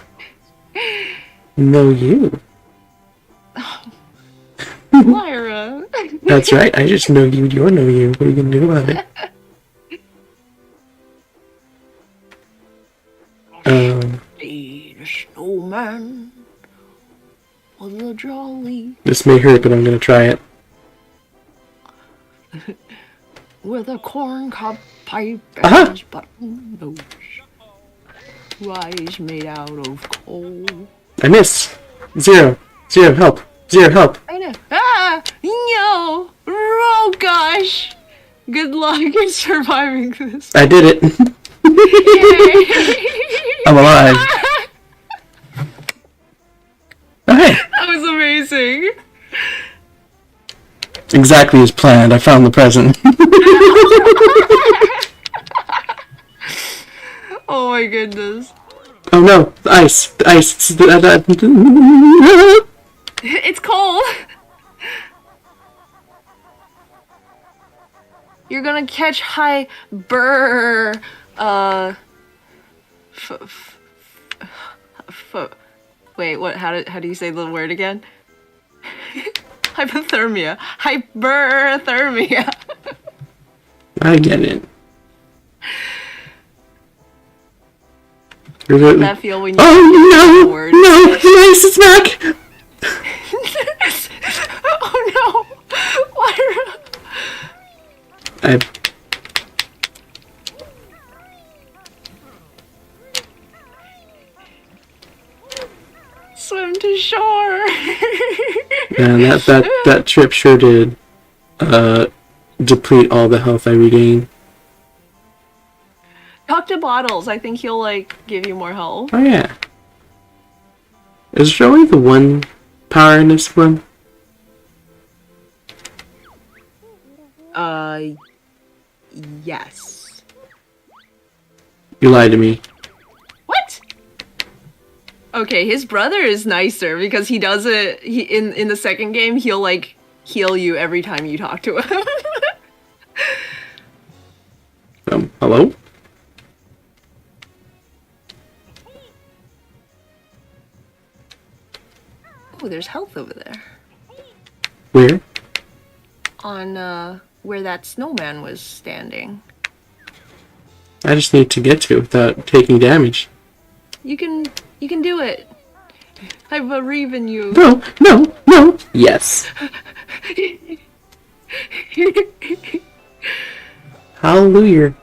No, you. Lyra! That's right, I just know you, you're no you. What are you gonna do about it? The snowman was a jolly This may hurt, but I'm gonna try it. with a corn cob pipe Aha! and his button nose. Eyes made out of coal. I miss! Zero! Zero, help! Zero, help! I know. Ah! No! Oh gosh! Good luck in surviving this. I did it! I'm alive! Oh, hey! That was amazing. Exactly as planned, I found the present. Oh my goodness. Oh no, the ice! The ice! It's cold. You're gonna catch high burr. Wait, what? How do you say the word again? Hypothermia. Hyperthermia. I get it. That feel when you Oh no! words. No! The ice is back! Oh no! Lyra. I... Swim to shore. Man, that trip sure did deplete all the health I regained. Talk to Bottles. I think he'll like give you more health. Oh yeah. Is there only the one power in this one? Yes. You lied to me. What? Okay, his brother is nicer because he does it. In the second game, he'll like heal you every time you talk to him. Hello? Oh, there's health over there. Where? On where that snowman was standing. I just need to get to it without taking damage. You can do it. I believe in you. No, no, no. Yes. Hallelujah.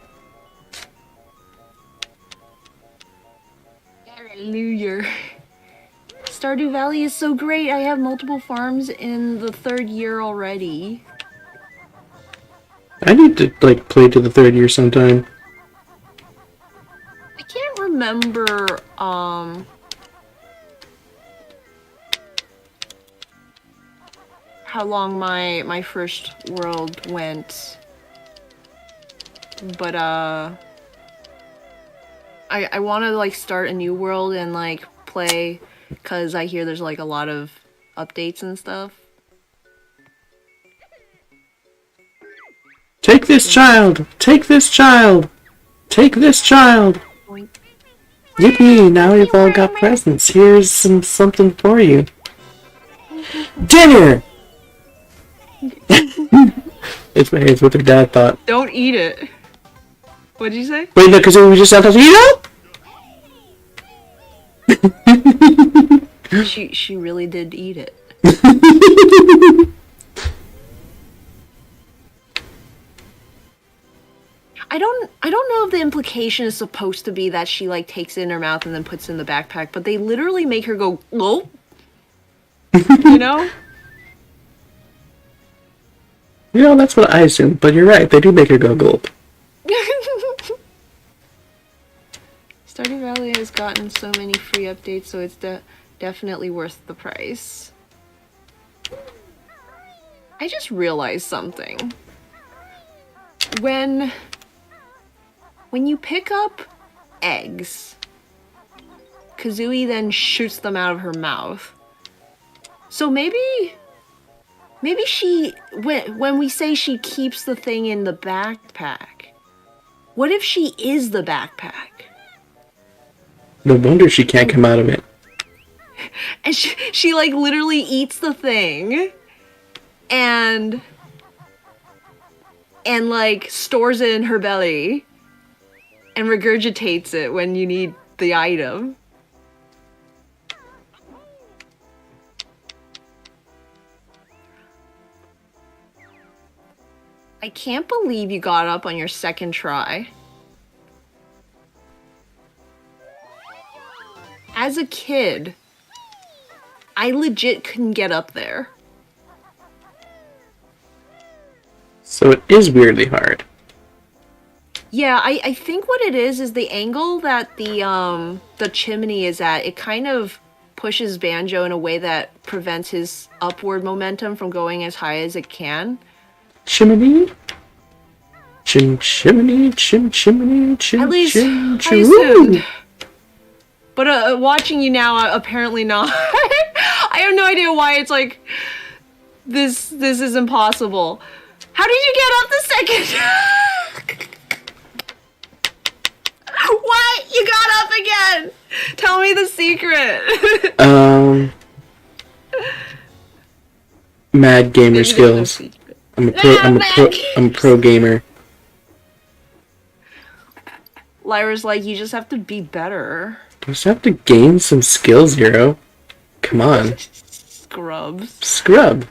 Hallelujah. Stardew Valley is so great. I have multiple farms in the 3rd year already. I need to like play to the 3rd year sometime. I can't remember how long my first world went, but I want to like start a new world and like play, because I hear there's like a lot of updates and stuff. Take this child! Take this child! Take this child! Boink. Yippee! Now we've all got presents. Here's something for you. Dinner! It's what their dad thought. Don't eat it. What'd you say? Wait, no, because we just have to eat it? She really did eat it. I don't know if the implication is supposed to be that she like takes it in her mouth and then puts it in the backpack, but they literally make her go gulp. You know? You know, that's what I assumed, but you're right, they do make her go gulp. Stardew Valley has gotten so many free updates, so it's definitely worth the price. I just realized something. When you pick up eggs, Kazooie then shoots them out of her mouth. So maybe she, when we say she keeps the thing in the backpack, what if she is the backpack? No wonder she can't come out of it. And she like literally eats the thing and like stores it in her belly and regurgitates it when you need the item. I can't believe you got up on your second try. As a kid, I legit couldn't get up there. So it is weirdly hard. Yeah, I think what it is the angle that the chimney is at, it kind of pushes Banjo in a way that prevents his upward momentum from going as high as it can. Chimney? Chimney, chimney, chim, At least, chim, I chim. assumed. But watching you now, apparently not. I have no idea why it's like, this is impossible. How did you get up the second? What? You got up again? Tell me the secret. Mad gamer skills. I'm a pro gamer. Lyra's like, you just have to be better. I just have to gain some skills, Zero. Come on. Scrubs. Scrub.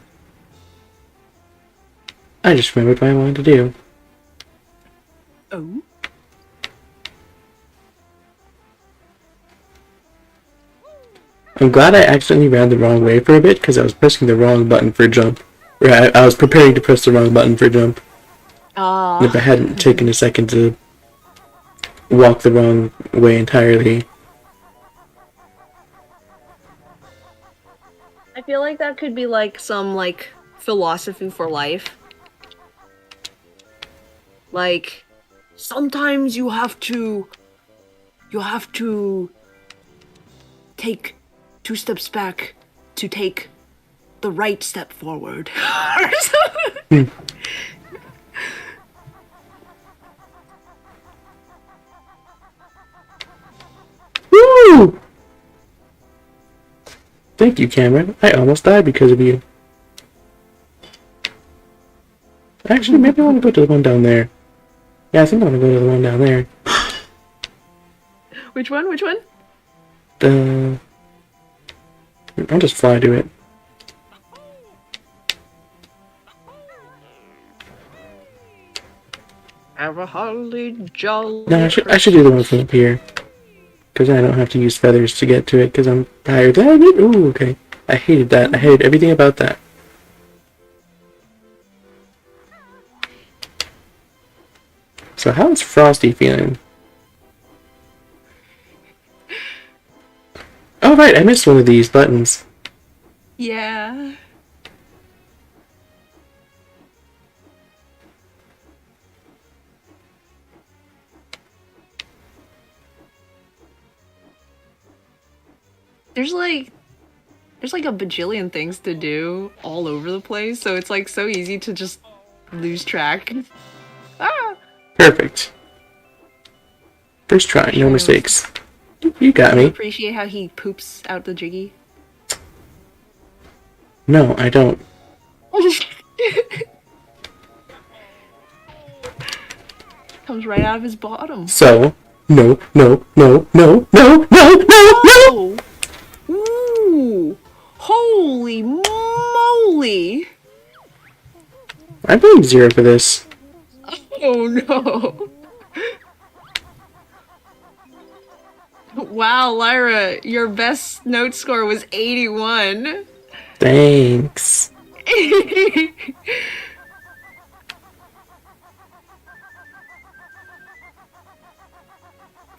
I just remembered what I wanted to do. Oh. I'm glad I accidentally ran the wrong way for a bit, because I was pressing the wrong button for jump. Or I was preparing to press the wrong button for jump. And if I hadn't taken a second to walk the wrong way entirely. I feel like that could be like some like philosophy for life. Like, sometimes you have to take 2 steps back to take the right step forward. Or something. Woo! Thank you, Cameron. I almost died because of you. Actually, maybe I want to go to the one down there. Yeah, I think I want to go to the one down there. Which one? Which one? I'll just fly to it. Have a holly jolly. No, I should do the one from up here. Because I don't have to use feathers to get to it, because I'm tired. Ooh, okay. I hated that. I hated everything about that. So how is Frosty feeling? Oh right, I missed one of these buttons. Yeah. There's like a bajillion things to do all over the place, so it's like so easy to just lose track. Perfect. First try, no mistakes. You got me. Appreciate how he poops out the jiggy. No, I don't. Comes right out of his bottom. So, no. Oh! Ooh! Holy moly! I'm putting 0 for this. Oh no! Wow, Lyra, your best note score was 81. Thanks.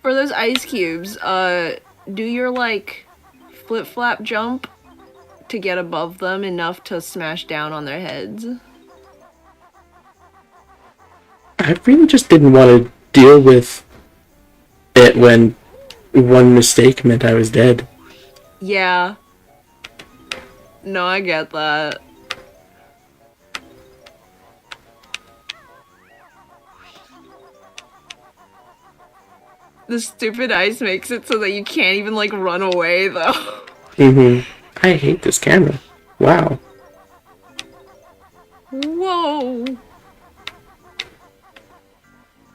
For those ice cubes, do your like flip-flap jump to get above them enough to smash down on their heads. I really just didn't want to deal with it when one mistake meant I was dead. Yeah. No, I get that. The stupid ice makes it so that you can't even like run away though. I hate this camera. Wow. Whoa.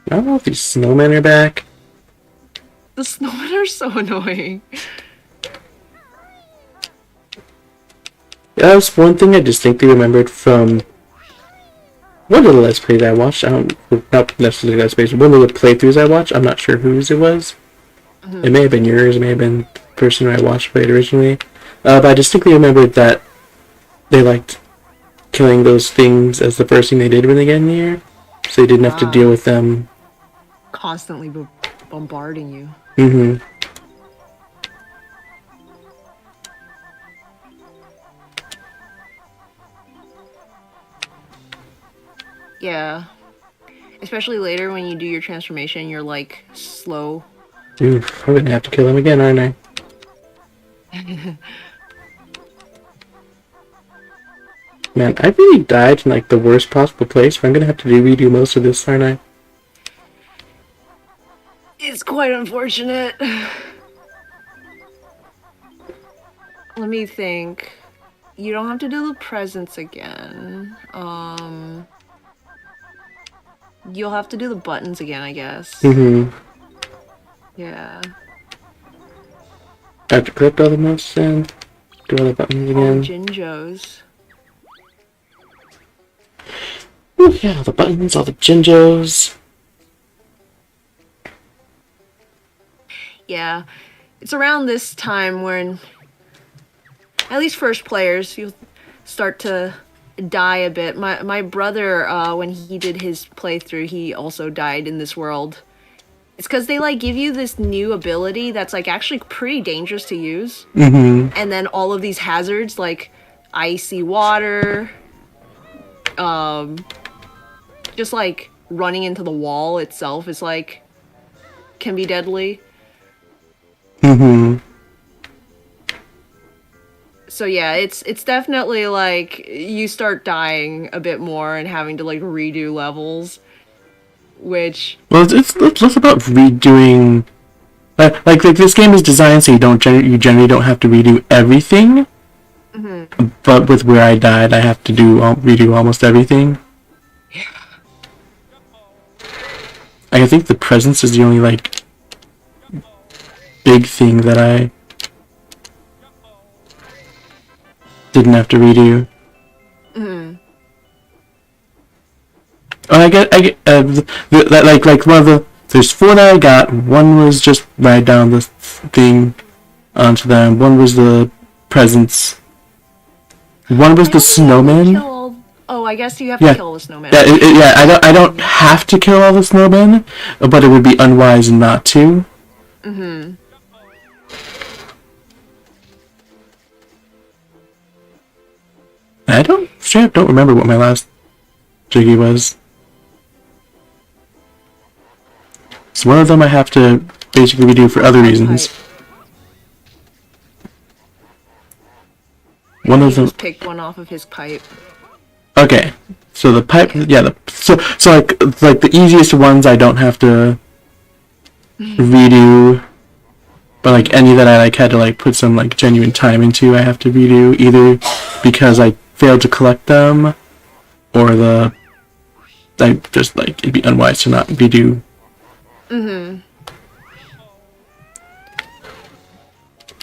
I don't know if these snowmen are back. The snowmen are so annoying. That was one thing I distinctly remembered from one of the Let's Plays I watched. Not necessarily Let's Plays, one of the playthroughs I watched. I'm not sure whose it was. It may have been yours, it may have been the person who I watched play it originally. But I distinctly remembered that they liked killing those things as the first thing they did when they get in the air. So they didn't have to deal with them. Constantly bombarding you. Yeah. Especially later when you do your transformation, you're like slow. Oof, I'm gonna have to kill them again, aren't I? Man, I really died in like the worst possible place. I'm gonna have to redo most of this, aren't I? It's quite unfortunate. Let me think. You don't have to do the presents again. You'll have to do the buttons again, I guess. Yeah. I have to collect all the moves and do all the buttons All again. the Jinjos. Ooh, yeah, all the buttons, all the Jinjos. Yeah. It's around this time when, at least first players, you'll start to die a bit. My brother, when he did his playthrough, he also died in this world. It's because they like give you this new ability that's like actually pretty dangerous to use. And then all of these hazards like icy water, just like running into the wall itself is like can be deadly. So yeah, it's definitely like you start dying a bit more and having to like redo levels, which Well, it's less about redoing. Like this game is designed so you generally don't have to redo everything. But with where I died, I have to redo almost everything. I think the presence is the only like big thing that I didn't have to redo. Oh, I get like one of the there's 4 that I got. One was just ride down the thing onto them. One was the presents. One was the snowman. Oh, I guess you have to kill the snowman. Yeah, I don't have to kill all the snowmen, but it would be unwise not to. I don't remember what my last Jiggy was. So one of them I have to basically redo for other reasons. One of them just picked one off of his pipe. Okay, So the pipe, yeah. So like the easiest ones I don't have to redo, but like any that I like had to like put some like genuine time into, I have to redo either because I failed to collect them, or I just like it'd be unwise to not redo. And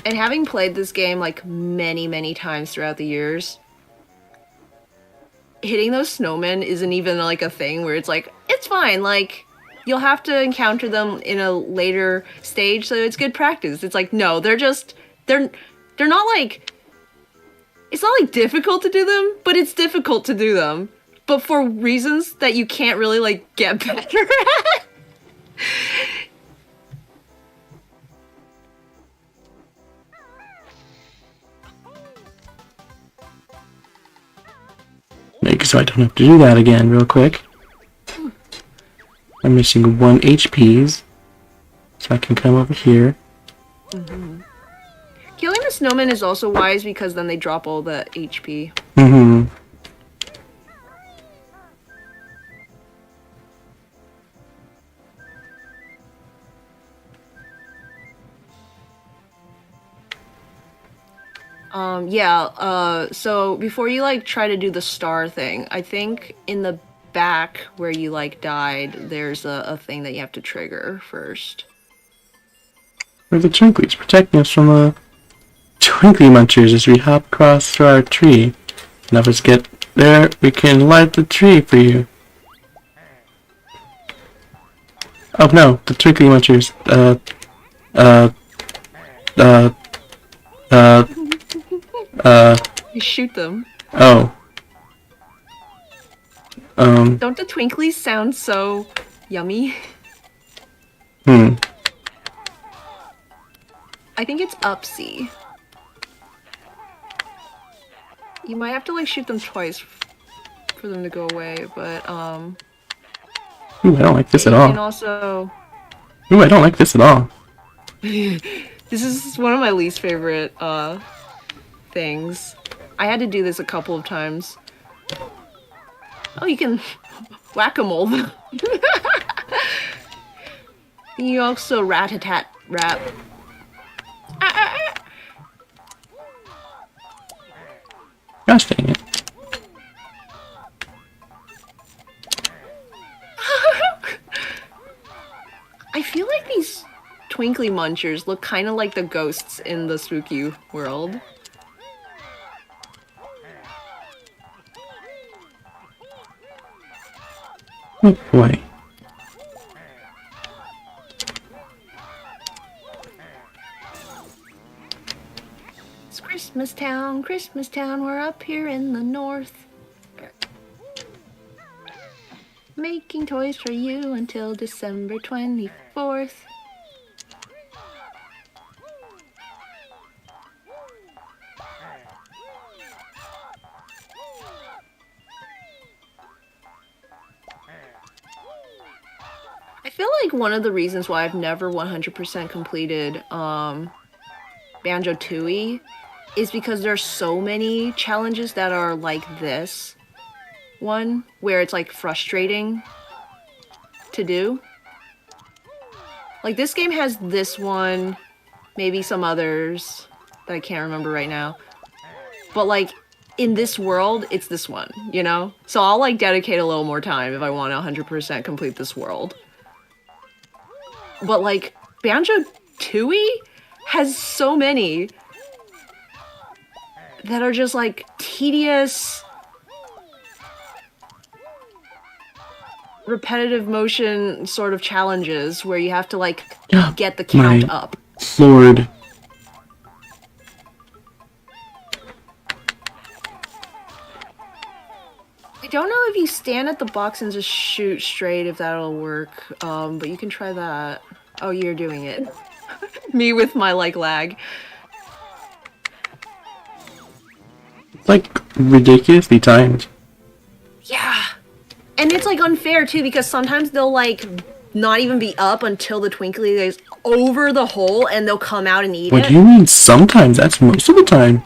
having played this game like many times throughout the years, hitting those snowmen isn't even like a thing where it's like, it's fine, like you'll have to encounter them in a later stage, so it's good practice. It's like, no, they're not like, it's not like difficult to do them, but it's difficult to do them, but for reasons that you can't really like get better at. Make so I don't have to do that again real quick. I'm missing 1 HPs, so I can come over here. Killing the snowman is also wise because then they drop all the HP. So before you like try to do the star thing, I think in the back where you like died, there's a thing that you have to trigger first. Where the twinklies protecting us from the twinkly munchers as we hop across through our tree. Now let's get there, we can light the tree for you. Oh no, the twinkly munchers. You shoot them. Oh. Don't the twinklies sound so yummy? I think it's Upsy. You might have to like shoot them twice for them to go away, but Ooh, I don't like this at all. And also, Ooh, I don't like this at all. this is one of my least favorite things. I had to do this a couple of times. Oh, you can whack-a-mole them. You also rat-a-tat-rap. Gosh dang it. I feel like these twinkly munchers look kind of like the ghosts in the spooky world. Oh boy. It's Christmas Town, we're up here in the north. Making toys for you until December 24th. I feel like one of the reasons why I've never 100% completed Banjo Tooie is because there's so many challenges that are like this one, where it's like frustrating to do. Like this game has this one, maybe some others that I can't remember right now. But like in this world, it's this one, you know? So I'll like dedicate a little more time if I want to 100% complete this world. But like Banjo Tooie has so many that are just like tedious, repetitive motion sort of challenges where you have to like get the count up. Lord. I don't know if you stand at the box and just shoot straight if that'll work, but you can try that. Oh, you're doing it. Me with my like lag. It's like ridiculously timed. Yeah. And it's like unfair too, because sometimes they'll like not even be up until the twinkly is over the hole and they'll come out and eat it. What do you mean sometimes? That's most of the time.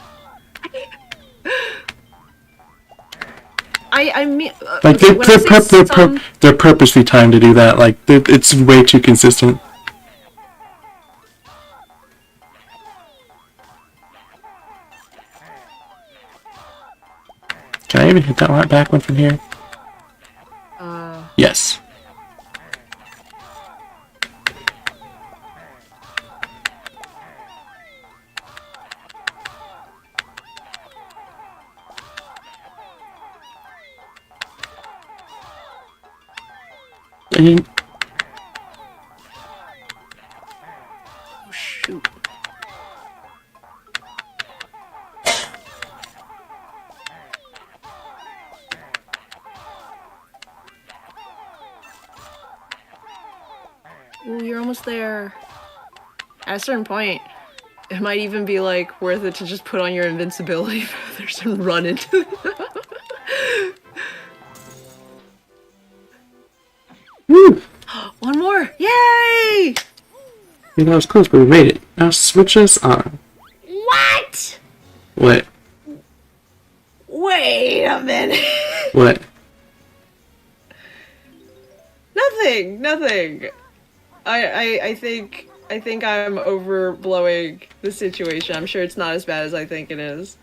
I mean, Like okay, when I say some, they're purposely timed to do that. Like it's way too consistent. Can I even hit that back one from here? Yes. And oh shoot. Ooh, you're almost there. At a certain point, it might even be like worth it to just put on your invincibility feathers and run into woo! One more! Yay! You know, it was close, but we made it. Now switch us on. What? What? Wait a minute. What? Nothing. I think I'm overblowing the situation. I'm sure it's not as bad as I think it is.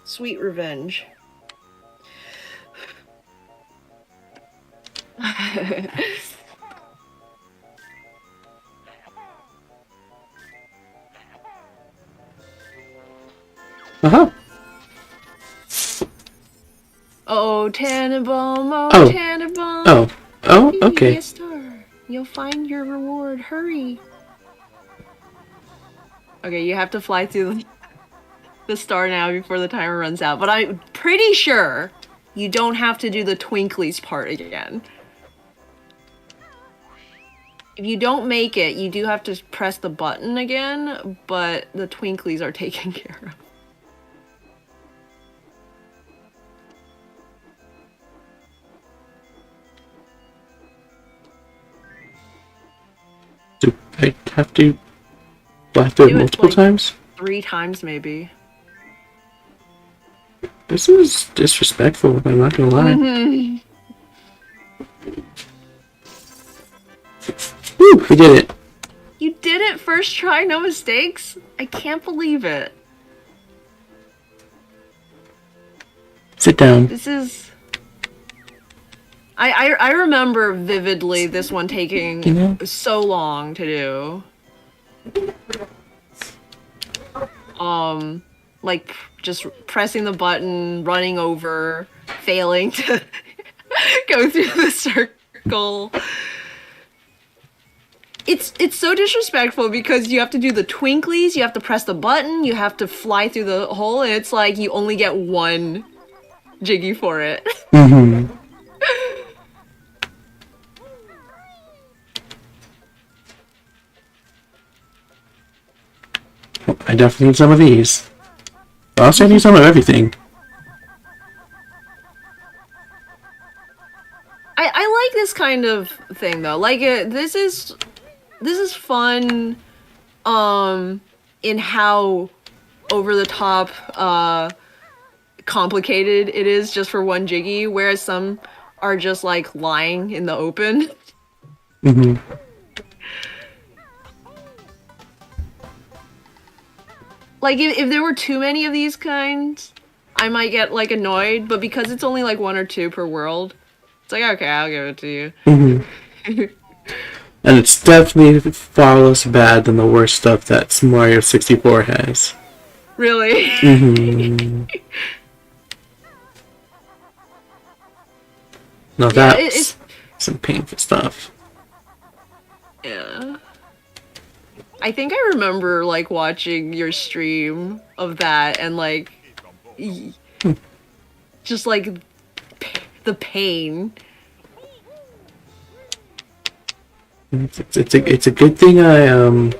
Sweet revenge. Uh-huh. Oh, Tannenbaum, Oh. Tannenbaum. Oh, okay. Yes, sir. You'll find your reward. Hurry. Okay, you have to fly through the star now before the timer runs out. But I'm pretty sure you don't have to do the twinklies part again. If you don't make it, you do have to press the button again, but the twinklies are taken care of. Do I have to fly through it multiple times? 3 times, maybe. This is disrespectful, I'm not gonna lie. Woo, we did it. You did it first try, no mistakes? I can't believe it. Sit down. This is... I remember vividly this one taking so long to do. Like, just pressing the button, running over, failing to go through the circle. It's so disrespectful because you have to do the twinklies, you have to press the button, you have to fly through the hole, and it's like you only get 1 Jiggy for it. Mm-hmm. I definitely need some of these. I also need some of everything. I like this kind of thing though. Like this is fun in how over the top complicated it is just for 1 Jiggy, whereas some are just like lying in the open. Mm-hmm. Like, if there were too many of these kinds, I might get, like, annoyed, but because it's only, like, 1 or 2 per world, it's like, okay, I'll give it to you. Mm-hmm. And it's definitely far less bad than the worst stuff that Mario 64 has. Really? Mm-hmm. Now that's some painful stuff. Yeah. I think I remember, like, watching your stream of that and, like, just, like, the pain. It's a good thing I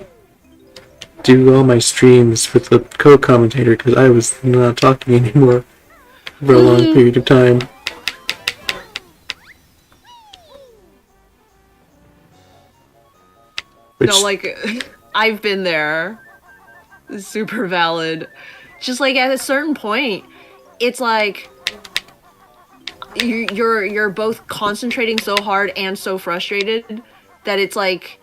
do all my streams with the co-commentator because I was not talking anymore for a long period of time. Which, No, like, I've been there. Super valid. Just like at a certain point, it's like you're both concentrating so hard and so frustrated that it's like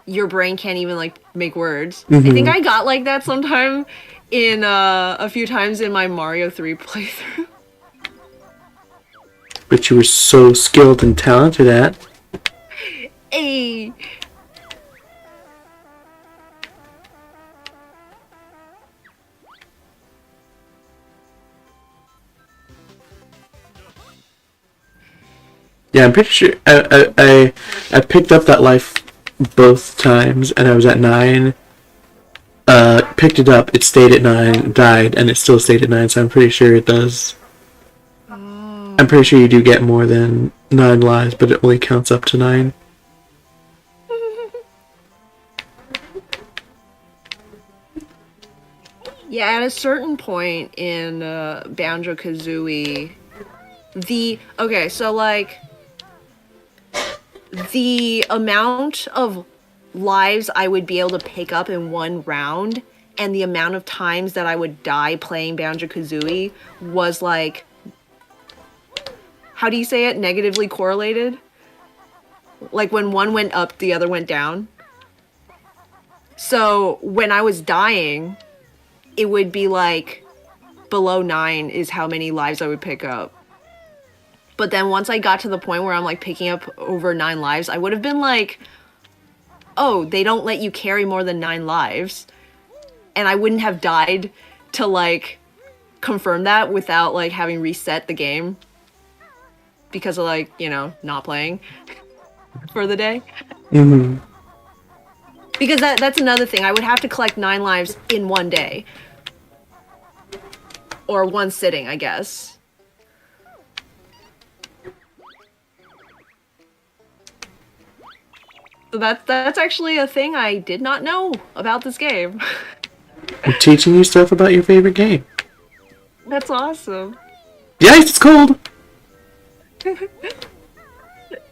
your brain can't even like make words. I think I got like that sometime in a few times in my Mario 3 playthrough. but you were so skilled and talented at. Hey. Yeah, I'm pretty sure I picked up that life both times, and I was at 9. Picked it up, it stayed at 9, died, and it still stayed at 9. So I'm pretty sure it does. I'm pretty sure you do get more than 9 lives, but it only counts up to 9. Yeah, at a certain point in Banjo Kazooie, okay, so like the amount of lives I would be able to pick up in one round and the amount of times that I would die playing Banjo Kazooie was like, how do you say it? Negatively correlated? Like when one went up, the other went down. So when I was dying, it would be like below 9 is how many lives I would pick up. But then once I got to the point where I'm like picking up over 9 lives, I would have been like, oh, they don't let you carry more than 9 lives. And I wouldn't have died to like confirm that without like having reset the game. Because of like, you know, not playing for the day. Mm-hmm. Because that's another thing. I would have to collect 9 lives in one day. Or one sitting, I guess. So that's actually a thing I did not know about this game. I'm teaching you stuff about your favorite game. That's awesome. The ice is cold!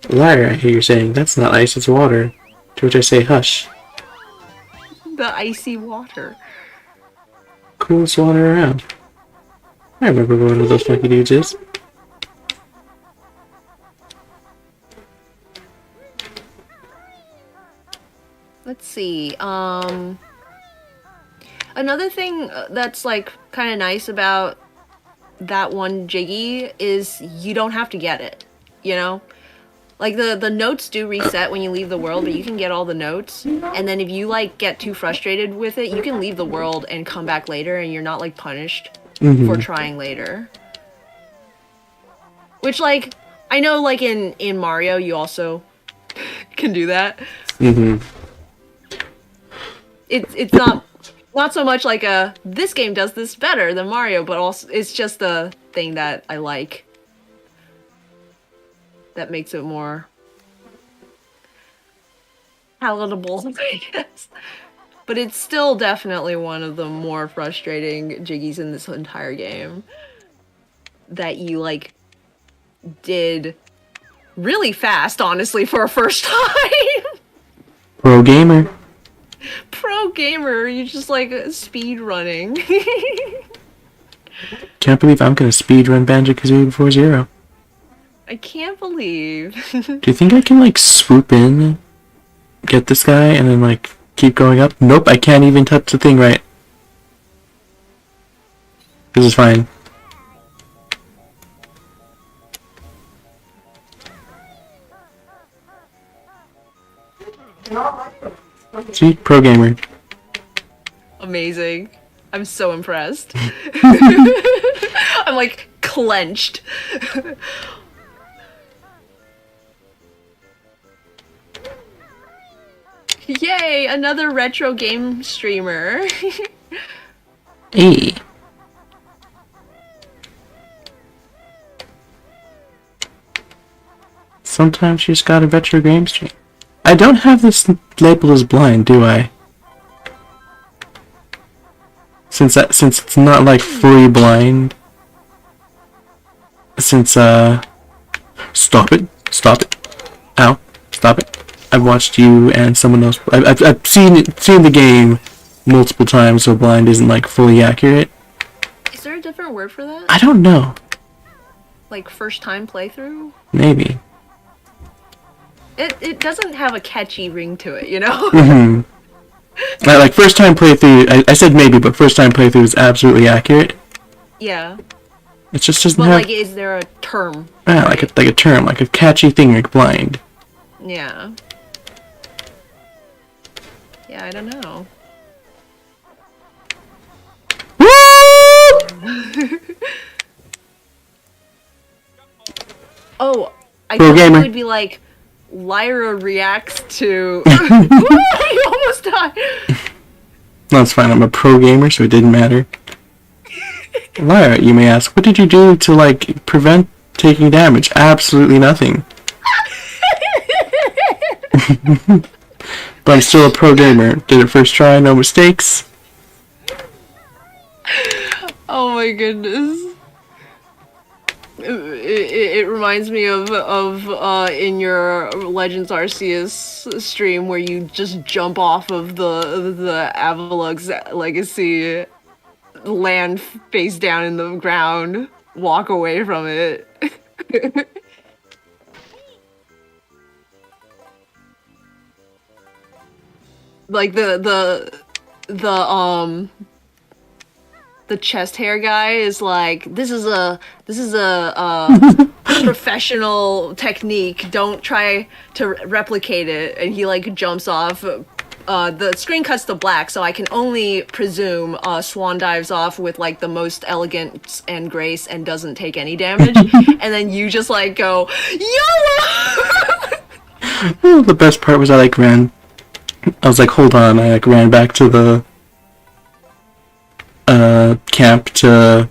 Liar, I hear you saying, that's not ice, it's water. To which I say, hush. The icy water. Coolest water around. I remember going to those funky dudes is. Let's see. Another thing that's like kind of nice about that one Jiggy is you don't have to get it, you know? Like the notes do reset when you leave the world, but you can get all the notes. And then if you like get too frustrated with it, you can leave the world and come back later and you're not like punished for trying later. Which like, I know like in Mario you also can do that. It's not so much like this game does this better than Mario, but also it's just the thing that I like. That makes it more palatable, I guess. But it's still definitely one of the more frustrating Jiggies in this entire game. That you, like, did really fast, honestly, for a first time. Pro gamer. Pro gamer, you just, like, speed running. Can't believe I'm gonna speedrun Banjo Kazooie before 0. I can't believe. Do you think I can, like, swoop in, get this guy, and then, like, keep going up? Nope, I can't even touch the thing right. This is fine. See? Pro gamer. Amazing. I'm so impressed. I'm, like, clenched. Yay, another retro game streamer. Hey. Sometimes you just got a retro game stream. I don't have this labeled as blind, do I? Since it's not like fully blind. Since stop it. Ow. Stop it. I've watched you and someone else. I've seen the game multiple times, so blind isn't like fully accurate. Is there a different word for that? I don't know. Like first time playthrough? Maybe. It doesn't have a catchy ring to it, you know? Mm-hmm. Like first time playthrough, I said maybe, but first time playthrough is absolutely accurate. Yeah. It just doesn't But have. like, is there a term? Yeah, right? like a term, like a catchy thing like blind. Yeah. Yeah, I don't know. Oh, I Pro thought gamer. it would be like Lyra reacts to. You almost died. No, it's fine. I'm a pro gamer, so it didn't matter. Lyra, you may ask, what did you do to like prevent taking damage? Absolutely nothing. But I'm still a pro gamer. Did it first try, no mistakes. Oh my goodness. It reminds me of in your Legends Arceus stream where you just jump off of the Avalug's Legacy, land face down in the ground, walk away from it. Like the chest hair guy is like, this is a professional technique, don't try to replicate it, and he like jumps off. The screen cuts to black, so I can only presume Swan dives off with like the most elegance and grace and doesn't take any damage. And then you just like go YOLO. Well, the best part was I was like, hold on, I like ran back to the camp to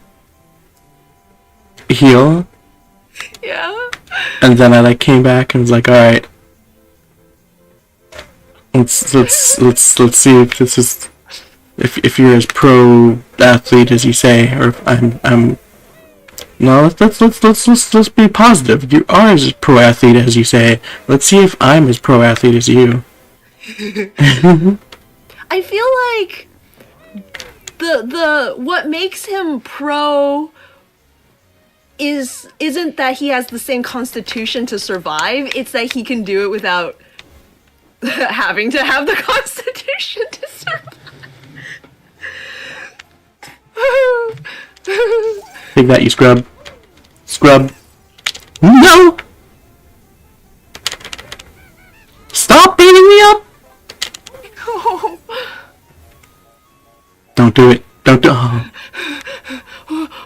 heal. Yeah. And then I like came back and was like, all right, let's see if this is if you're as pro athlete as you say, or if I'm. No, let's be positive. You are as pro athlete as you say. Let's see if I'm as pro athlete as you. I feel like the what makes him pro isn't that he has the same constitution to survive, it's that he can do it without having to have the constitution to survive. Take that, you scrub. Scrub. No! Stop beating me up! Oh. Don't do it. Don't do oh.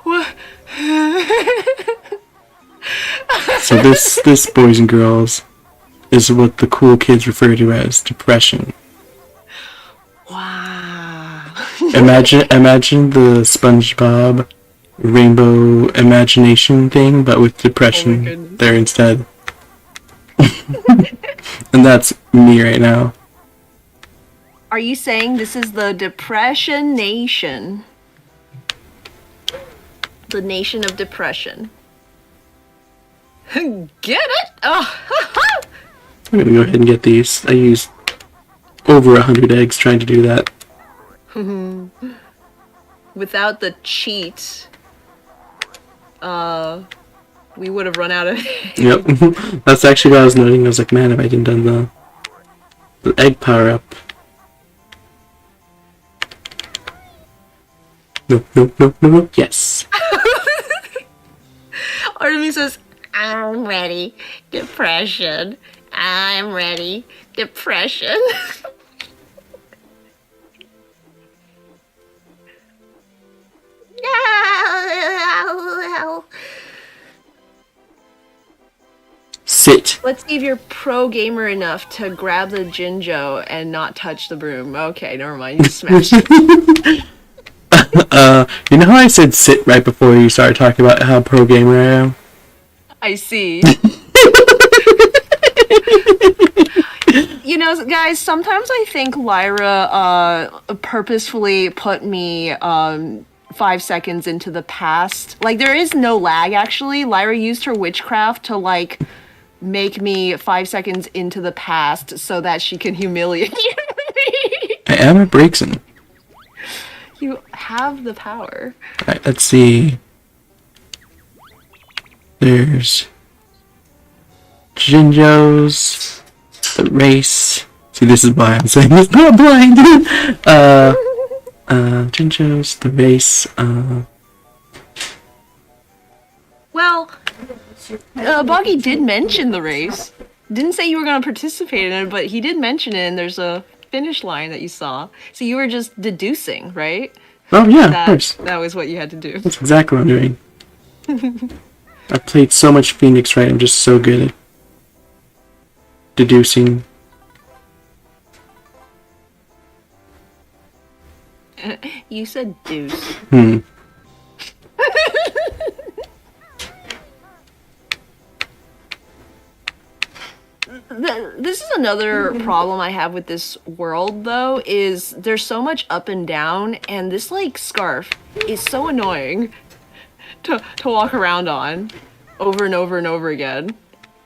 What? So this, boys and girls, is what the cool kids refer to as depression. Wow. Imagine the SpongeBob rainbow imagination thing, but with depression there instead. And that's me right now. Are you saying this is the Depression Nation? The nation of depression. Get it? Oh. I'm gonna go ahead and get these. I used over 100 eggs trying to do that. Without the cheat, we would have run out of eggs. Yep. That's actually what I was noting. I was like, man, if I didn't done the egg power up. No. Yes. Artemis says, I'm ready. Depression. I'm ready. Depression. Sit. Let's see if you're pro gamer enough to grab the Jinjo and not touch the broom. Okay, never mind. You smashed it. You know how I said sit right before you started talking about how pro gamer I am? I see. You know, guys, sometimes I think Lyra purposefully put me 5 seconds into the past. Like, there is no lag, actually. Lyra used her witchcraft to, like, make me 5 seconds into the past so that she can humiliate me. I am a Braixen. You have the power. Alright, let's see. There's Jinjo's, the race. See, this is why I'm saying it's not blind. Jinjo's, the race. Well, Boggy did mention the race. Didn't say you were going to participate in it, but he did mention it, and there's a finish line that you saw. So you were just deducing, right? Oh yeah, of course. That was what you had to do. That's exactly what I'm doing. I played so much Phoenix Wright. I'm just so good at deducing. You said deuce. This is another problem I have with this world, though, is there's so much up and down, and this, like, scarf is so annoying to walk around on over and over and over again.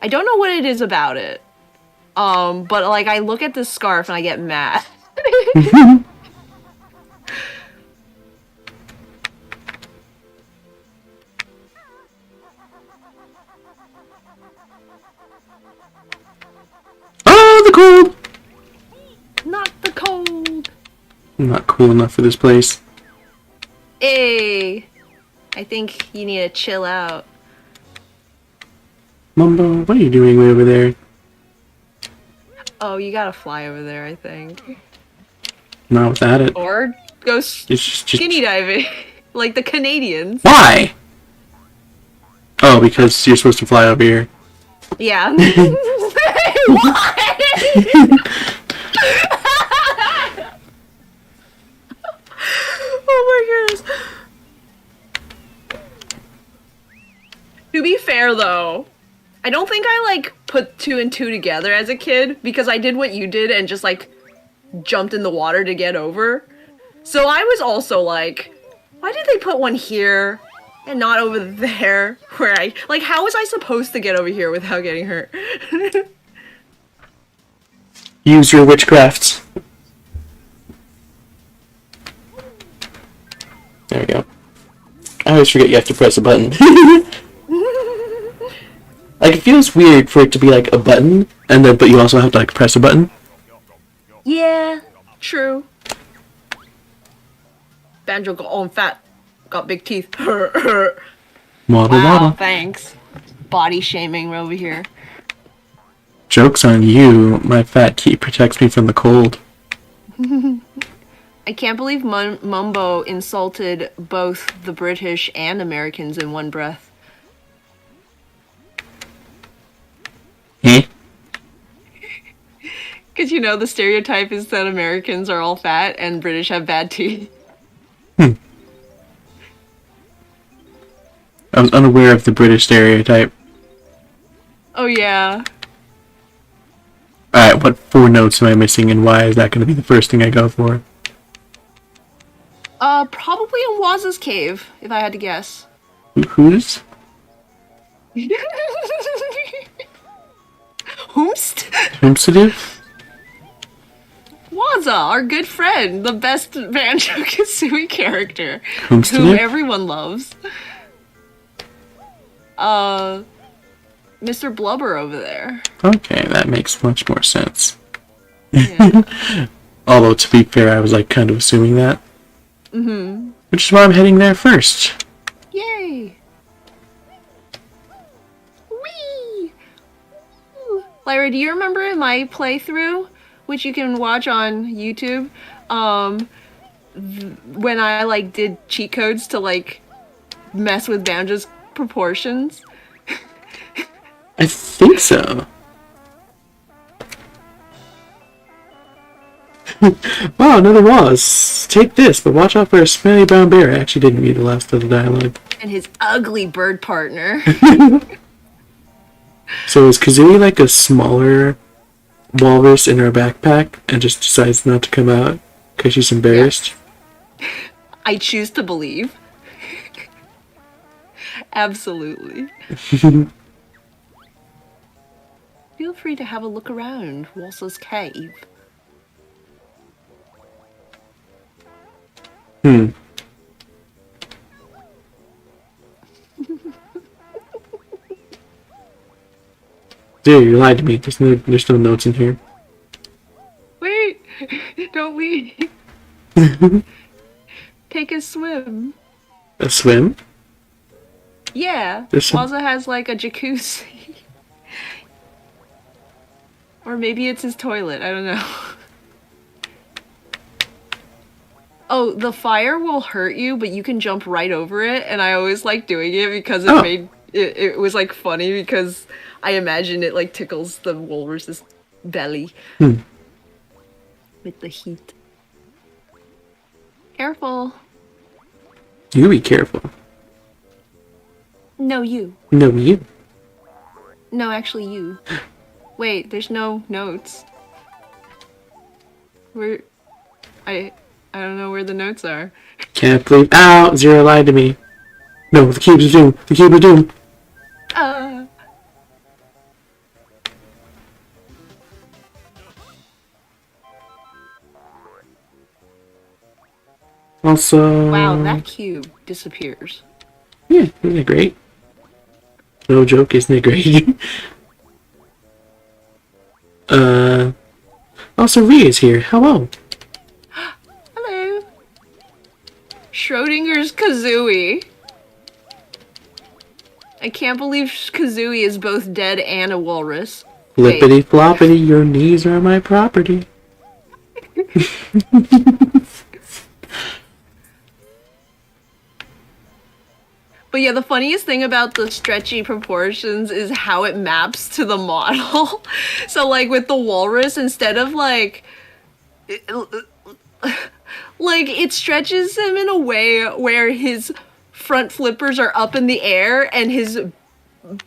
I don't know what it is about it. But, like, I look at this scarf and I get mad. Oh, the cold! Not the cold. I'm not cool enough for this place. Hey, I think you need to chill out. Mumbo, what are you doing way over there? Oh, you gotta fly over there, I think. Not without it. Or go It's just skinny diving, like the Canadians. Why? Oh, because you're supposed to fly over here. Yeah. What? Oh my goodness. To be fair, though, I don't think I, like, put 2 and 2 together as a kid, because I did what you did and just, like, jumped in the water to get over. So I was also like, why did they put one here and not over there? Where like, how was I supposed to get over here without getting hurt? Use your witchcraft. There we go. I always forget you have to press a button. Like, it feels weird for it to be like a button, and then but you also have to like press a button. Yeah, true. Banjo got on fat, got big teeth. Waddle Wow, waddle. thanks. Body shaming over here. Joke's on you. My fat teeth protects me from the cold. I can't believe Mumbo insulted both the British and Americans in one breath. Eh? Because, you know, the stereotype is that Americans are all fat and British have bad teeth. I was unaware of the British stereotype. Oh, yeah. Alright, what 4 notes am I missing, and why is that going to be the first thing I go for? Probably in Waz's cave, if I had to guess. Who's? Whomst? Whomstative? Waza, our good friend, the best Banjo Kazooie character, Whomstative? who everyone loves. Mr. Blubber over there. Okay, that makes much more sense. Yeah. Although, to be fair, I was like kind of assuming that. Mm-hmm. Which is why I'm heading there first. Yay! Whee! Lyra, do you remember in my playthrough, which you can watch on YouTube, when I, like, did cheat codes to, like, mess with Banjo's proportions? I think so. Wow, another Waz. Take this, but watch out for a smelly brown bear. I actually didn't read the last of the dialogue. And his ugly bird partner. So is Kazooie like a smaller walrus in her backpack and just decides not to come out because she's embarrassed? I choose to believe. Absolutely. Feel free to have a look around Walsa's cave. Hmm. Dude, you lied to me. There's no notes in here. Wait! Don't leave. Take a swim. A swim? Yeah. There's some- Walsa has like a jacuzzi. Or maybe it's his toilet. I don't know. Oh, the fire will hurt you, but you can jump right over it. And I always like doing it because it was like funny because I imagine it like tickles the walrus's belly with the heat. Careful. You be careful. No, you. No, you. No, actually, you. Wait, there's no notes. Where? I don't know where the notes are. Can't believe. Ow! Zero lied to me. No, the cube is doomed. The cube is doomed. Also. Wow, that cube disappears. Yeah, isn't it great? No joke, isn't it great? Also, Ria's here. Hello. Hello. Schrodinger's Kazooie. I can't believe Kazooie is both dead and a walrus. Flippity floppity, your knees are my property. But yeah, the funniest thing about the stretchy proportions is how it maps to the model. So like with the walrus, instead of like it stretches him in a way where his front flippers are up in the air and his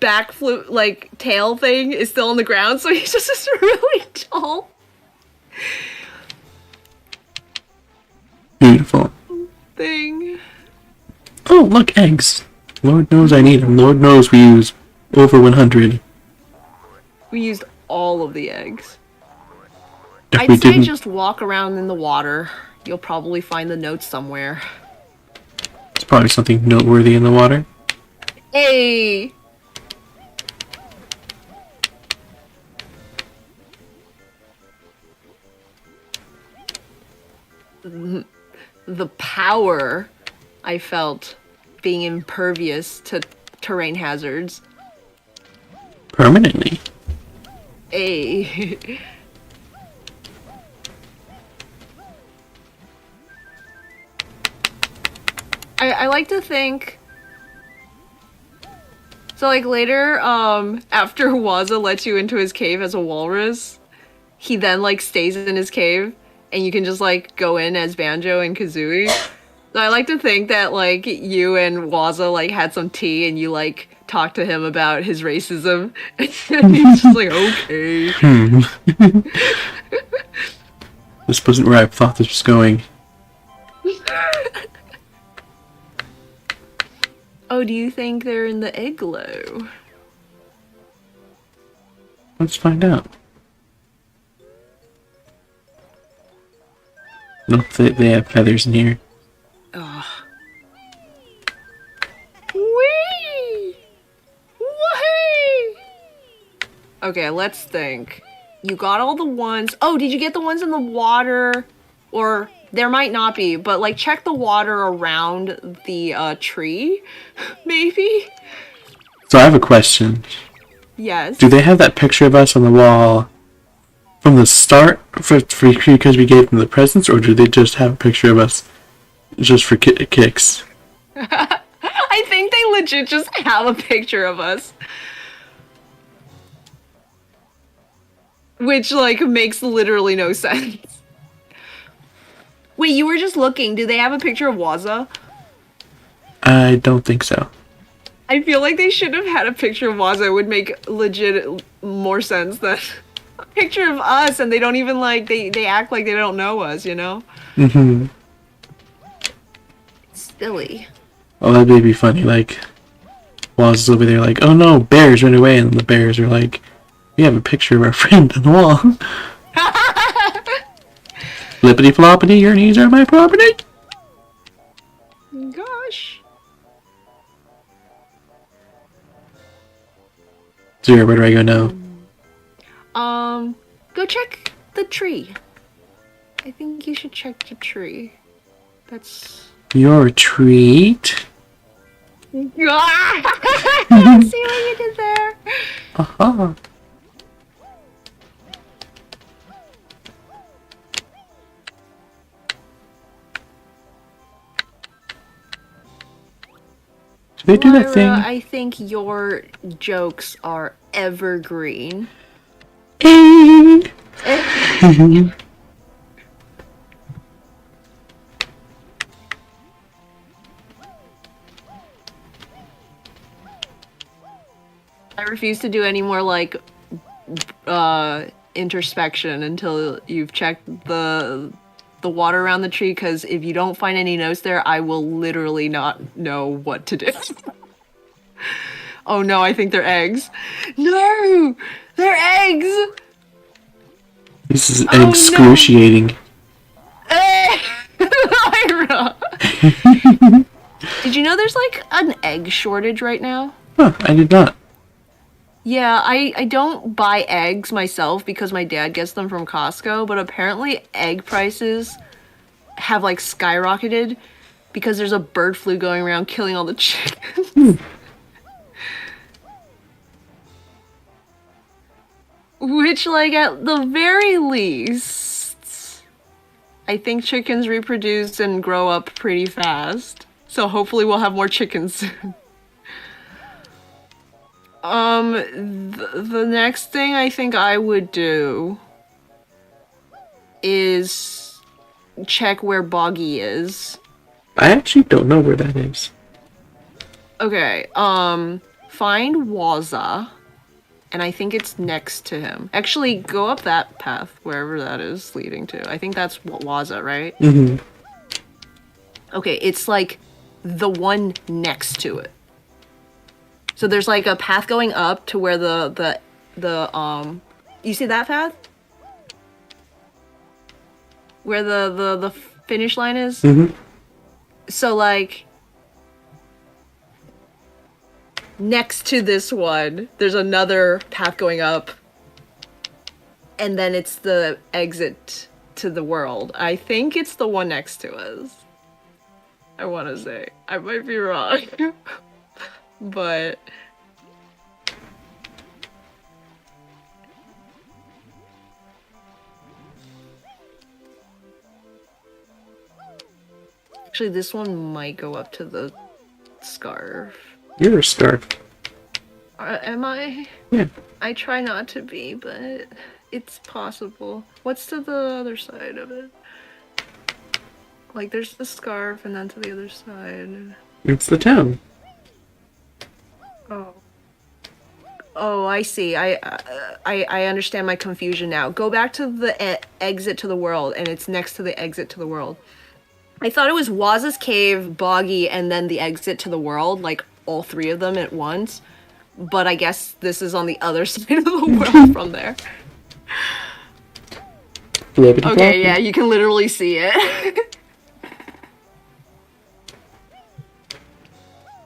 back flip like tail thing is still on the ground, so he's just this really tall Beautiful. thing. Oh, look, eggs. Lord knows I need them. Lord knows we use over 100. We used all of the eggs. If I'd we say didn't, just walk around in the water. You'll probably find the notes somewhere. it's probably something noteworthy in the water. Hey! The power I felt being impervious to terrain hazards. Permanently. Hey. I like to think. So like later, after Waza lets you into his cave as a walrus, he then like stays in his cave and you can just like go in as Banjo and Kazooie. So I like to think that like you and Waza like had some tea and you like talked to him about his racism and he's just like, okay. This wasn't where I thought this was going. Oh, do you think they're in the igloo? Let's find out. Nope, they have feathers in here. Ugh. Whee! Whee! Okay, let's think. You got all the ones. Oh, did you get the ones in the water? Or there might not be, but like check the water around the tree, maybe? So I have a question. Yes. Do they have that picture of us on the wall from the start because we gave them the presents, or do they just have a picture of us just for kicks? I think they legit just have a picture of us. Which, like, makes literally no sense. Wait, you were just looking. Do they have a picture of Waza? I don't think so. I feel like they should have had a picture of Waza. It would make legit more sense than a picture of us, and they don't even, like, they act like they don't know us, you know? Mm-hmm. It's silly. Oh, that would be funny. Like, Waz is over there like, oh no, bears, run away. And the bears are like, We have a picture of our friend on the wall. Flippity floppity, your knees are my property. Gosh. Zero, where do I go now? Go check the tree. I think you should check the tree. That's... Your treat. See what you did there? Aha. Did they do that thing? I think your jokes are evergreen. I refuse to do any more like introspection until you've checked the water around the tree, because if you don't find any notes there, I will literally not know what to do. Oh no, I think they're eggs. No! They're eggs! This is excruciating. Lyra! Did you know there's like an egg shortage right now? Huh, I did not. Yeah, I don't buy eggs myself because my dad gets them from Costco, but apparently egg prices have like skyrocketed because there's a bird flu going around killing all the chickens. Which, like, at the very least, I think chickens reproduce and grow up pretty fast. So hopefully we'll have more chickens soon. The next thing I think I would do is check where Boggy is. I actually don't know where that is. Okay, find Waza, and I think it's next to him. Actually, go up that path, wherever that is leading to. I think that's Waza, right? Mm-hmm. Okay, it's like the one next to it. So there's like a path going up to where the you see that path? Where the finish line is? Mm-hmm. So like next to this one, there's another path going up. And then it's the exit to the world. I think it's the one next to us. I want to say. I might be wrong. But actually, this one might go up to the scarf. You're a scarf. Am I? Yeah. I try not to be, but it's possible. What's to the other side of it? Like, there's the scarf, and then to the other side. It's the town. Oh. Oh, I see. I understand my confusion now. Go back to the exit to the world, and it's next to the exit to the world. I thought it was Waz's Cave, Boggy, and then the exit to the world, like all three of them at once. But I guess this is on the other side of the world from there. Okay, yeah, you can literally see it.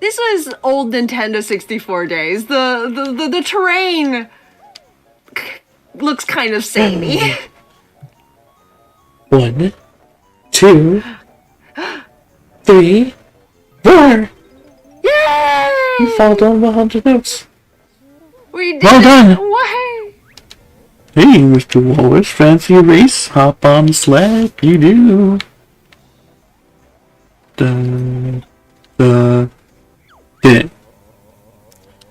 This was old Nintendo 64 days. The terrain looks kind of samey. 1, 2, 3, 4. Yay! You followed all 100 notes. We did Well done. it! Way! Hey, Mr. Walrus, fancy a race? Hop on the sled, you do. Did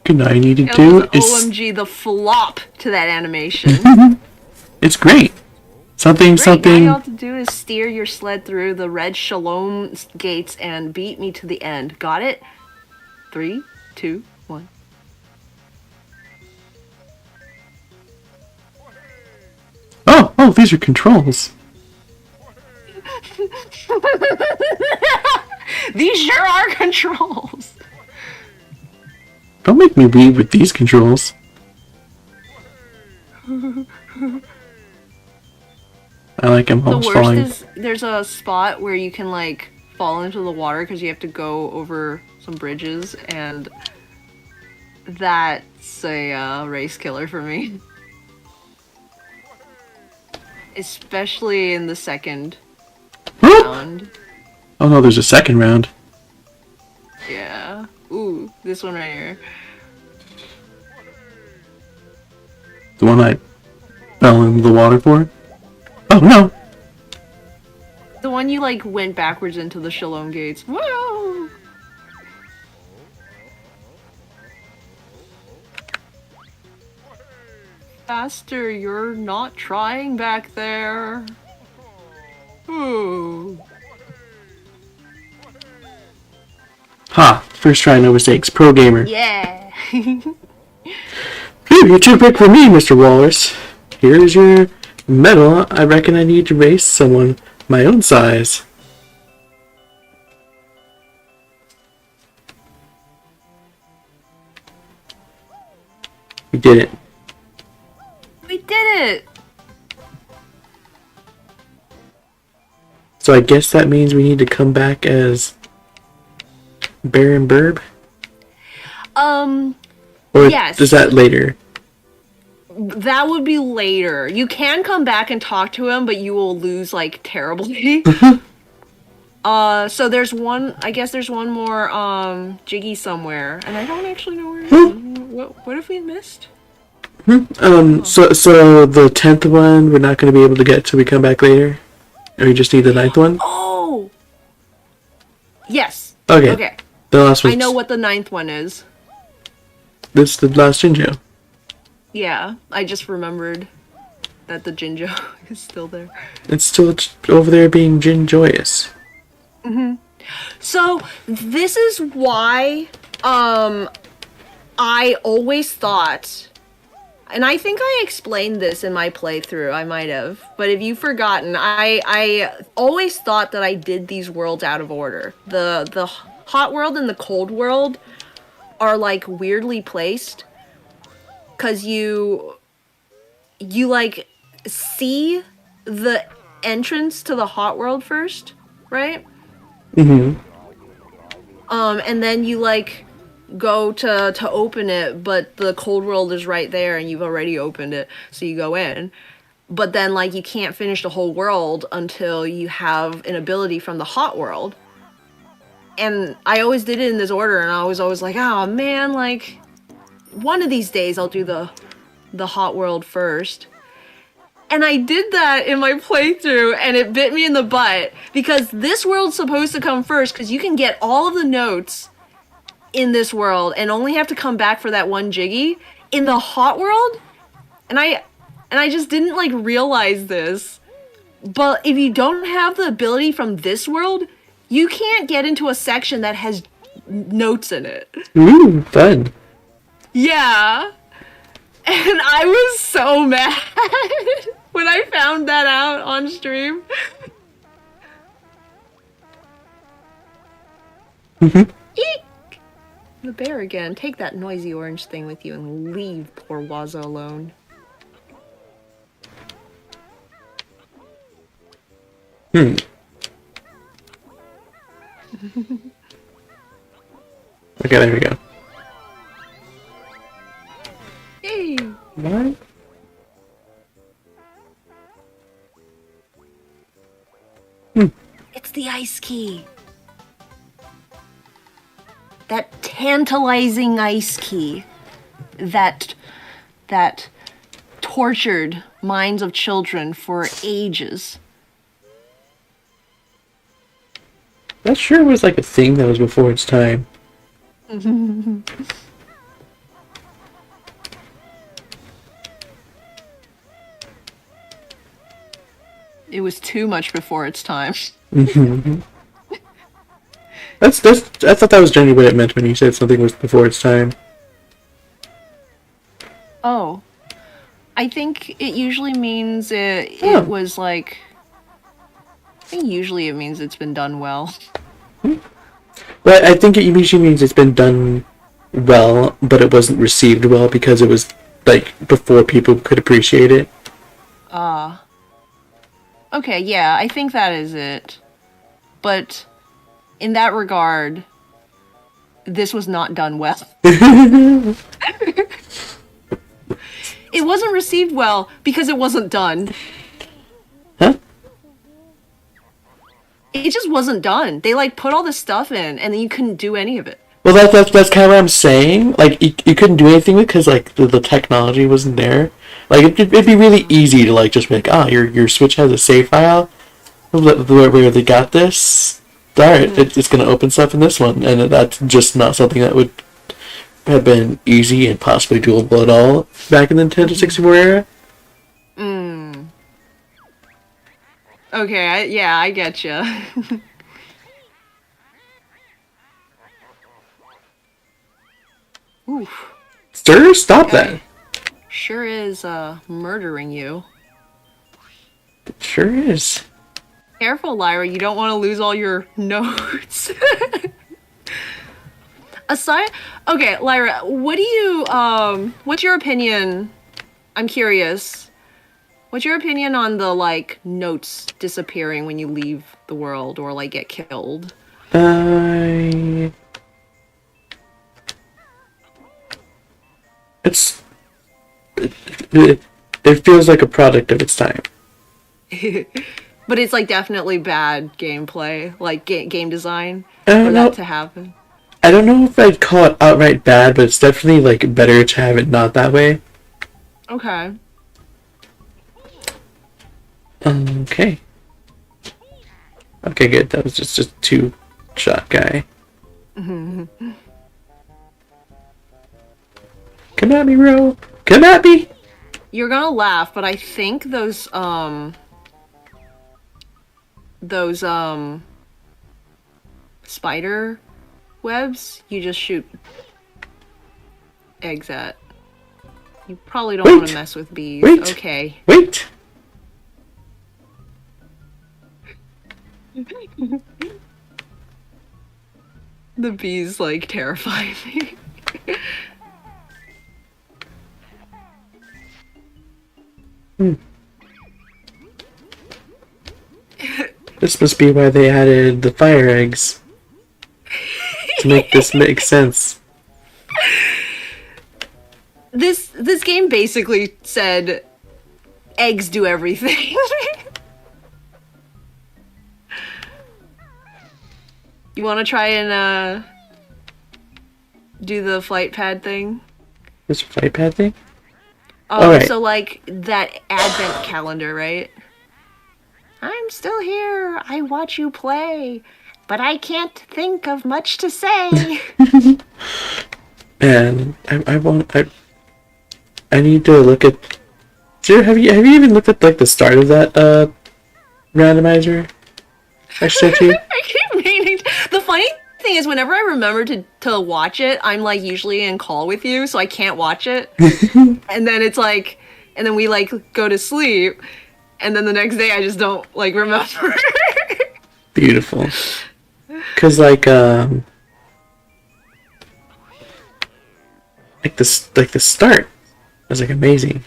good night. I need to do is OMG, the flop to that animation. it's great. Something. Now all you have to do is steer your sled through the red Shalom gates and beat me to the end. Got it? 3, 2, 1. Oh, these are controls. These sure are controls. Don't make me weave with these controls. I like him The almost worst falling. is there's a spot where you can like fall into the water because you have to go over some bridges, and that's a race killer for me. Especially in the second round. Oh no, there's a second round. Yeah. Ooh, this one right here. The one I fell in the water for? Oh no! The one you like went backwards into the Shalom gates. Whoa! Faster, you're not trying back there. Ooh. Ha! First try, no mistakes. Pro gamer. Yeah. Phew, you're too quick for me, Mr. Walrus. Here's your medal. I reckon I need to race someone my own size. We did it. We did it. So I guess that means we need to come back as Baron Burb? Or yes. is that later? That would be later. You can come back and talk to him, but you will lose like terribly. So there's one. I guess there's one more Jiggy somewhere, and I don't actually know where it is. What have we missed? So the 10th one we're not going to be able to get till we come back later? Or you just need the 9th one? Oh! Yes. Okay. Okay. The last one. I know what the 9th one is. This is the last Jinjo. Yeah, I just remembered that the Jinjo is still there. It's still over there being Jin-joyous. So, this is why, I always thought, and I think I explained this in my playthrough, I might have, but if you've forgotten, I always thought that I did these worlds out of order. The hot world and the cold world are, like, weirdly placed, because you, like, see the entrance to the hot world first, right? Mm-hmm. And then you, like, go to open it, but the cold world is right there and you've already opened it, so you go in. But then, like, you can't finish the whole world until you have an ability from the hot world. And I always did it in this order, and I was always like, oh man, like, one of these days I'll do the hot world first. And I did that in my playthrough, and it bit me in the butt, because this world's supposed to come first, because you can get all of the notes in this world, and only have to come back for that one Jiggy. In the hot world, and I just didn't, like, realize this, but if you don't have the ability from this world, you can't get into a section that has notes in it. Ooh, fun. Yeah. And I was so mad when I found that out on stream. Eek! The bear again. Take that noisy orange thing with you and leave poor Waza alone. Okay, there we go. Hey! What? It's the ice key. That tantalizing ice key that tortured minds of children for ages. That sure was like a thing that was before its time. It was too much before its time. That's I thought that was generally what it meant when you said something was before its time. Oh. I think it usually means it was like... I think usually it means it's been done well. But I think it usually means it's been done well, but it wasn't received well because it was like before people could appreciate it. Okay, yeah, I think that is it. But in that regard, this was not done well. It wasn't received well because it wasn't done. Huh? It just wasn't done. They like put all this stuff in, and then you couldn't do any of it. Well, that's kind of what I'm saying. Like, you couldn't do anything with it because like the technology wasn't there. Like, it'd be really easy to like just be like, your Switch has a save file where they got this. All right, it's gonna open stuff in this one, and that's just not something that would have been easy and possibly doable at all back in the Nintendo 64 era. Okay, I get you. Oof. Sir, stop that. Sure is murdering you. It sure is. Careful, Lyra, you don't want to lose all your notes. Okay, Lyra, what's your opinion? I'm curious. What's your opinion on the, like, notes disappearing when you leave the world or, like, get killed? It feels like a product of its time. But it's, like, definitely bad gameplay, like, game design I don't for know. that to happen. I don't know if I'd call it outright bad, but it's definitely, like, better to have it not that way. Okay. Okay. Okay, good. That was just a two-shot guy. Come at me, Ro. Come at me! You're gonna laugh, but I think those spider webs you just shoot eggs at. You probably don't want to mess with bees. Wait! Okay. Wait! The bees, like, terrify me. This must be why they added the fire eggs. To make this make sense. This game basically said eggs do everything. You want to try and do the flight pad thing? This flight pad thing? Right. So like that advent calendar, right? I'm still here. I watch you play, but I can't think of much to say. Man, I need to look at. Sir, have you even looked at like the start of that randomizer? I showed you. I keep meaning. The funny thing is, whenever I remember to watch it, I'm like usually in call with you, so I can't watch it. And then it's like, and then we like go to sleep, and then the next day I just don't like remember. Beautiful. Cause like the start was like amazing.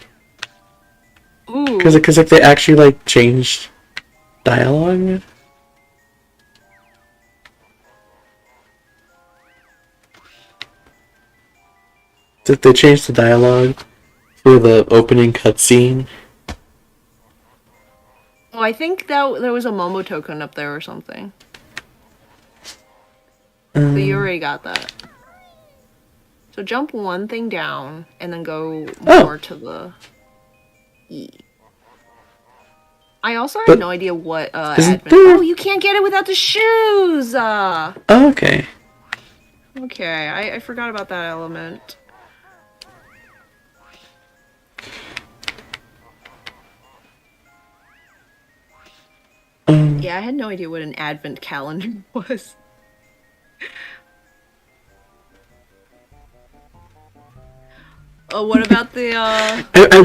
Ooh. Cause like they actually like changed dialogue. They changed the dialogue for the opening cutscene. Oh, I think that there was a Momo token up there or something. So you already got that. So jump one thing down and then go more to the E. I also have no idea what admin. Oh, you can't get it without the shoes. Oh, okay. Okay, I forgot about that element. Yeah, I had no idea what an advent calendar was. Oh, what about the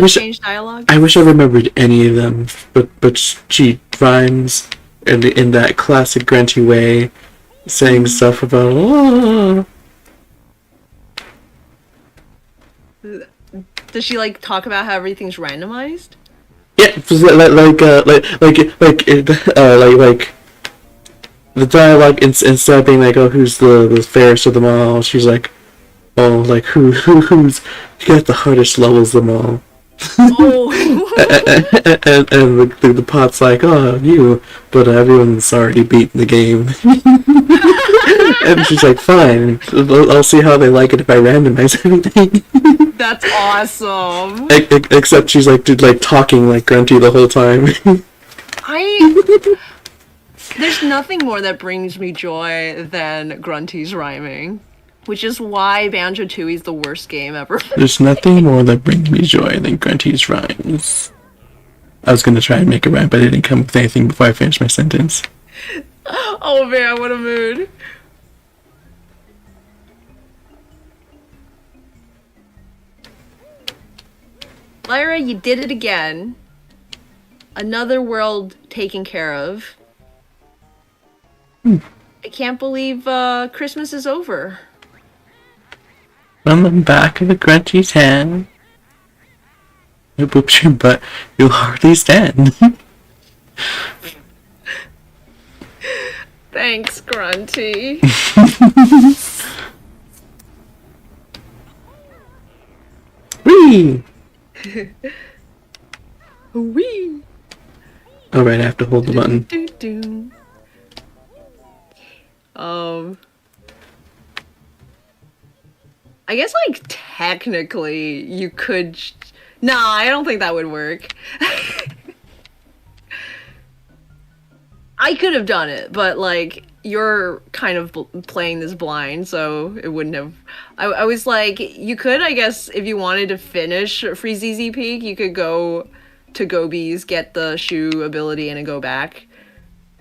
change dialogue? I wish I remembered any of them, but she rhymes in that classic Grunty way, saying stuff about Does she like talk about how everything's randomized? Yeah, like the dialogue instead of being like, oh, who's the fairest of them all, she's like, oh, like who's you got the hardest levels of them all. Oh. And the pot's like, oh, you, but everyone's already beaten the game. And she's like, fine, I'll see how they like it if I randomize everything. That's awesome. Except she's like talking like Grunty the whole time. There's nothing more that brings me joy than Grunty's rhyming, which is why Banjo Tooie is the worst game ever. There's nothing more that brings me joy than Grunty's rhymes. I was gonna try and make a rhyme, but I didn't come up with anything before I finished my sentence. Oh man, what a mood. Lyra, you did it again. Another world taken care of. I can't believe Christmas is over. On the back of the Grunty's hand, you boop your butt, you'll hardly stand. Thanks, Grunty. Whee! Wee. Alright, I have to hold the button. I guess, like, technically, you could... Nah, I don't think that would work. I could have done it, but, like, you're kind of playing this blind, so it wouldn't have... I was like, you could, I guess, if you wanted to finish Free ZZ Peak, you could go to Gobies, get the shoe ability, and then go back.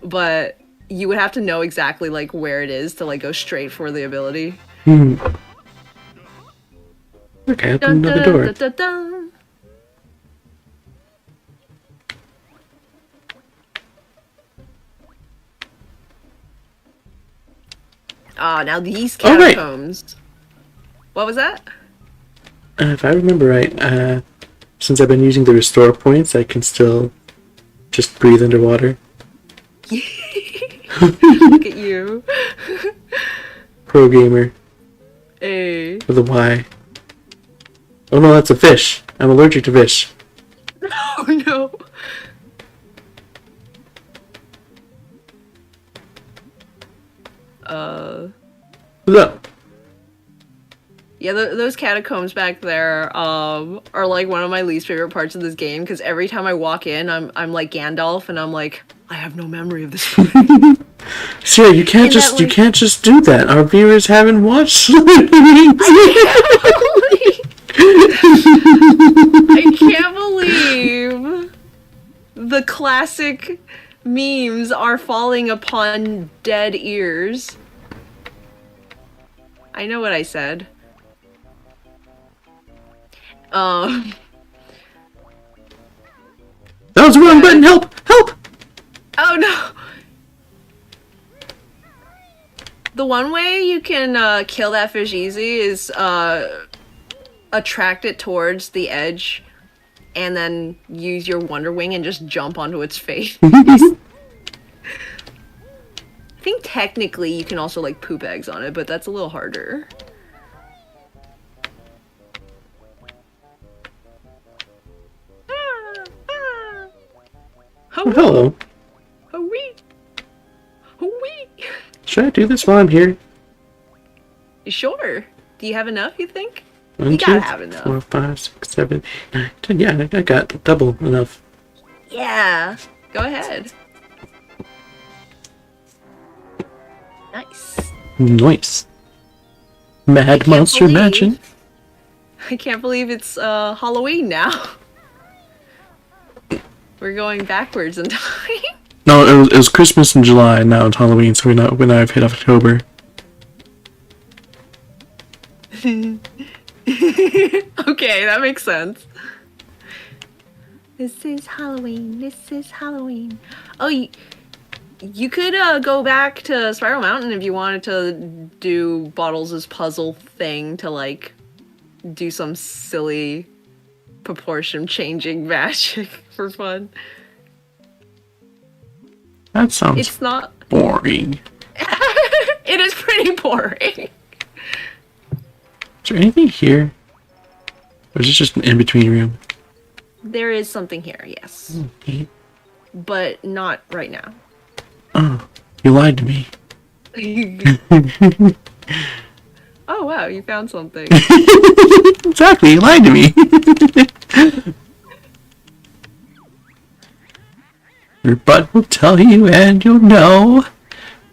But you would have to know exactly, like, where it is to, like, go straight for the ability. Okay, open another door. Ah, now these catacombs. What was that? If I remember right, since I've been using the restore points, I can still just breathe underwater. Look at you. Pro gamer. Hey. With a Y. Oh no, that's a fish. I'm allergic to fish. Oh no. What's up? Yeah, those catacombs back there are like one of my least favorite parts of this game, because every time I walk in, I'm like Gandalf, and I'm like, I have no memory of this. Sarah, you can't you can't just do that. Our viewers haven't watched. I can't believe the classic memes are falling upon dead ears. I know what I said. That was the wrong button. Help! Help! Oh no! The one way you can kill that fish easy is attract it towards the edge and then use your Wonder Wing and just jump onto its face. I think technically you can also like poop eggs on it, but that's a little harder. Oh, hello. Hoo-wee! Hoo-wee! Should I do this while I'm here? Sure. Do you have enough, you think? 1, You 2, gotta have enough. 4, 5, 6, 7, 8, 9, 10. Yeah, I got double enough. Yeah. Go ahead. Nice. Nice. Mad Monster Mansion. I can't believe it's Halloween now. We're going backwards in time. No, it was Christmas in July, and now it's Halloween, so we now have hit October. Okay, that makes sense. This is Halloween. This is Halloween. Oh, you could go back to Spiral Mountain if you wanted to do Bottles' puzzle thing to, like, do some silly proportion changing magic for fun. That sounds It's not. boring. It is pretty boring. Is there anything here? Or is this just an in-between room? There is something here, yes. Okay. But not right now. Oh, you lied to me. Oh wow, you found something. Exactly, you lied to me. Your butt will tell you and you'll know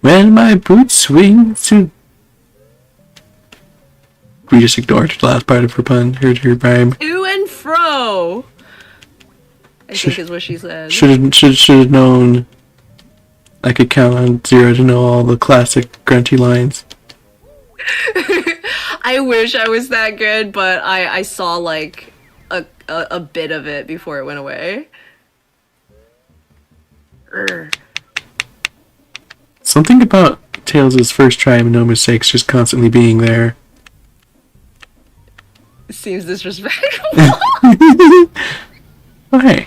when my boots swing to... We just ignored the last part of her pun, her rhyme. To and fro! I think is what she said. Should have known I could count on 0 to know all the classic grunty lines. I wish I was that good, but I saw like a bit of it before it went away. Urgh. Something about Tails' first try and no mistakes just constantly being there. It seems disrespectful. Oh, hey.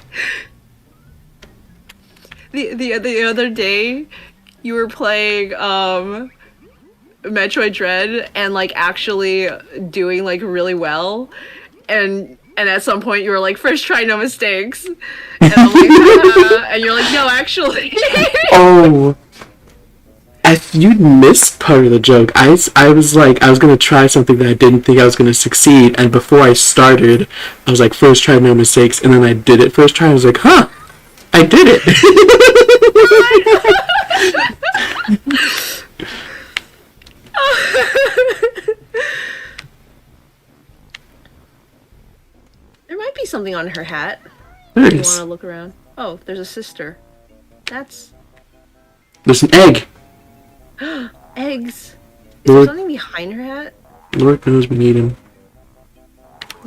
The other day, you were playing Metroid Dread and like actually doing like really well, and at some point you were like, first try, no mistakes, and I'm like, and you're like, no, actually. Oh. You'd missed part of the joke. I was like, I was going to try something that I didn't think I was going to succeed, and before I started, I was like, first try, no mistakes, and then I did it first try, and I was like, huh, I did it. There might be something on her hat. There You is. want to look around? Oh, there's a sister. That's There's an egg. eggs. Is there Lord, something behind her hat? Lord knows we need him.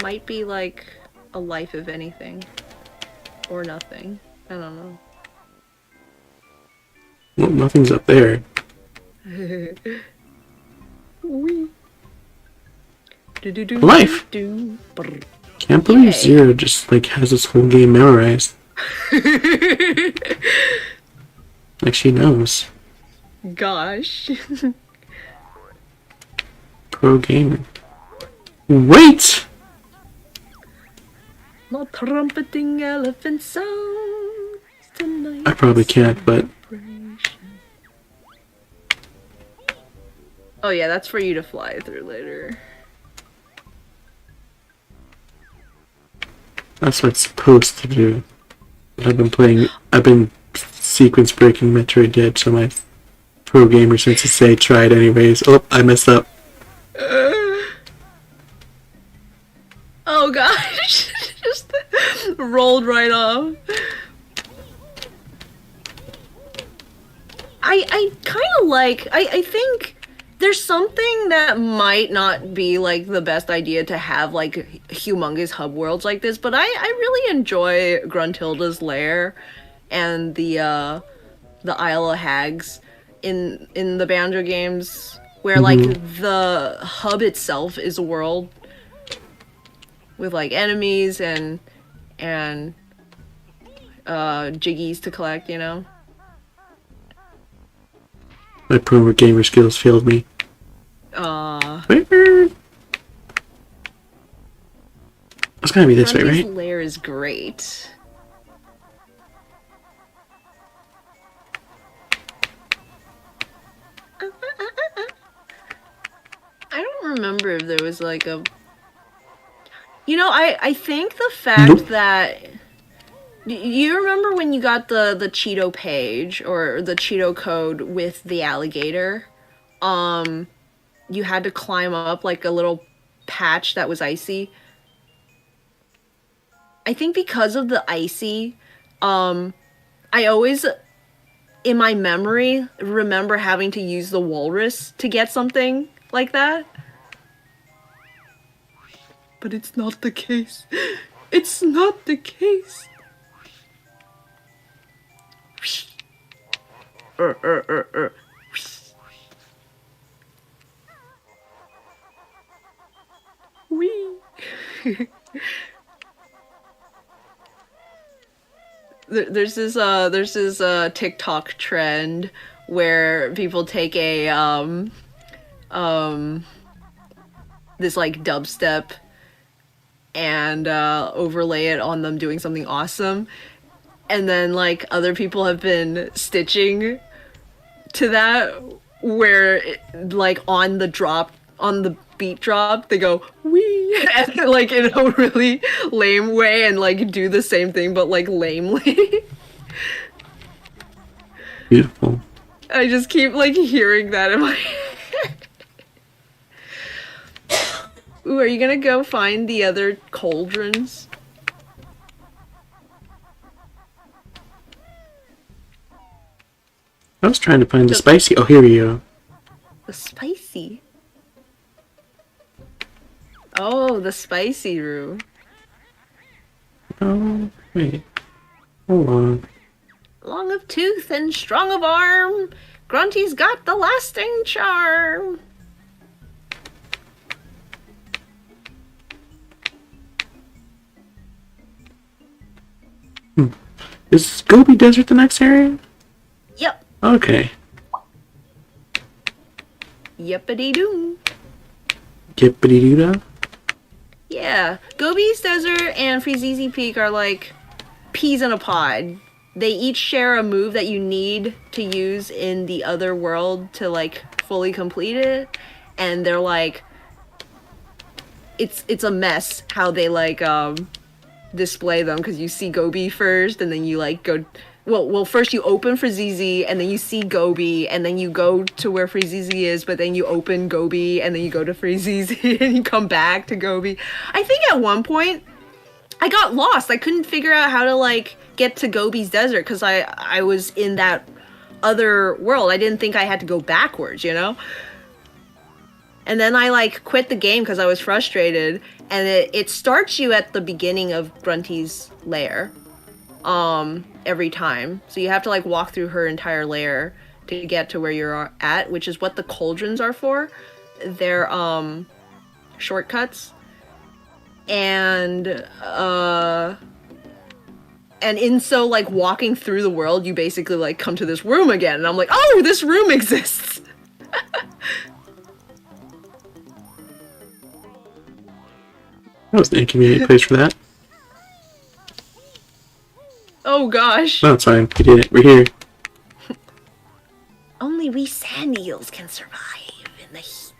Might be like a life of anything. Or nothing. I don't know. Well, nothing's up there. Wee. Life. Can't believe Yay. Zero just like has this whole game memorized. Like she knows. Gosh. Pro gamer. Wait! No trumpeting elephant sounds tonight. I probably can't, but Oh yeah, that's for you to fly through later. that's what it's supposed to do. I've been sequence breaking Metroid Dead, so my pro gamer sense to say try it anyways. Oh, I messed up. Oh gosh. Just rolled right off. I kind of like, I think there's something that might not be like the best idea to have like humongous hub worlds like this, but I really enjoy Gruntilda's lair and the Isle of Hags in the Banjo games, where like the hub itself is a world with like enemies and jiggies to collect, you know. My pro gamer skills failed me. It's gotta be this way, Grundy's right? lair is great. I don't remember if there was like a... You know, I think the fact Nope. that... You remember when you got the Cheeto page or the Cheeto code with the alligator? You had to climb up like a little patch that was icy. I think because of the icy, I always, in my memory, remember having to use the walrus to get something like that. But it's not the case. It's not the case. Wee. There's this TikTok trend where people take a um this like dubstep and overlay it on them doing something awesome, and then like other people have been stitching to that where like on the beat drop they go wee and like in a really lame way and like do the same thing but like lamely. Beautiful. I just keep like hearing that in my head. Ooh, are you gonna go find the other cauldrons? I was trying to find the spicy. Oh, here we go. The spicy. Oh, the spicy room. Oh, wait. Hold on. Long of tooth and strong of arm, Grunty's got the lasting charm. Is Gobi Desert the next area? Yep. Okay. Yippity doo. Gippity doo dah. Yeah, Gobi's Desert and Freezeezy Peak are like peas in a pod. They each share a move that you need to use in the other world to like fully complete it, and they're like it's a mess how they like display them, because you see Gobi first and then you like go well first you open Freezeezy and then you see Gobi and then you go to where Freezeezy is, but then you open Gobi and then you go to Freezeezy and you come back to Gobi. I think at one point I got lost. I couldn't figure out how to like get to Gobi's Desert because I was in that other world. I didn't think I had to go backwards, you know? And then I like quit the game because I was frustrated, and it starts you at the beginning of Grunty's lair every time. So you have to like walk through her entire lair to get to where you're at, which is what the cauldrons are for. They're shortcuts. And in so like walking through the world, you basically like come to this room again, and I'm like, oh, this room exists. That was an inconvenient place for that. Oh gosh. No, it's fine. We did it. We're here. Only we sand eels can survive in the heat.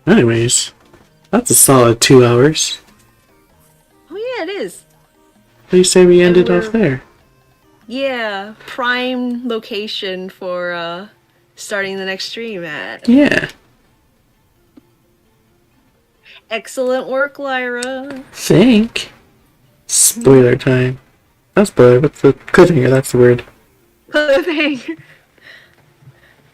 Anyways, that's a solid 2 hours. Oh yeah, it is. How do you say we ended off there? Yeah, prime location for starting the next stream at. Yeah. Excellent work, Lyra. Think. Spoiler time. Not spoiler, what's the cliffhanger? That's the word. Cliffhanger.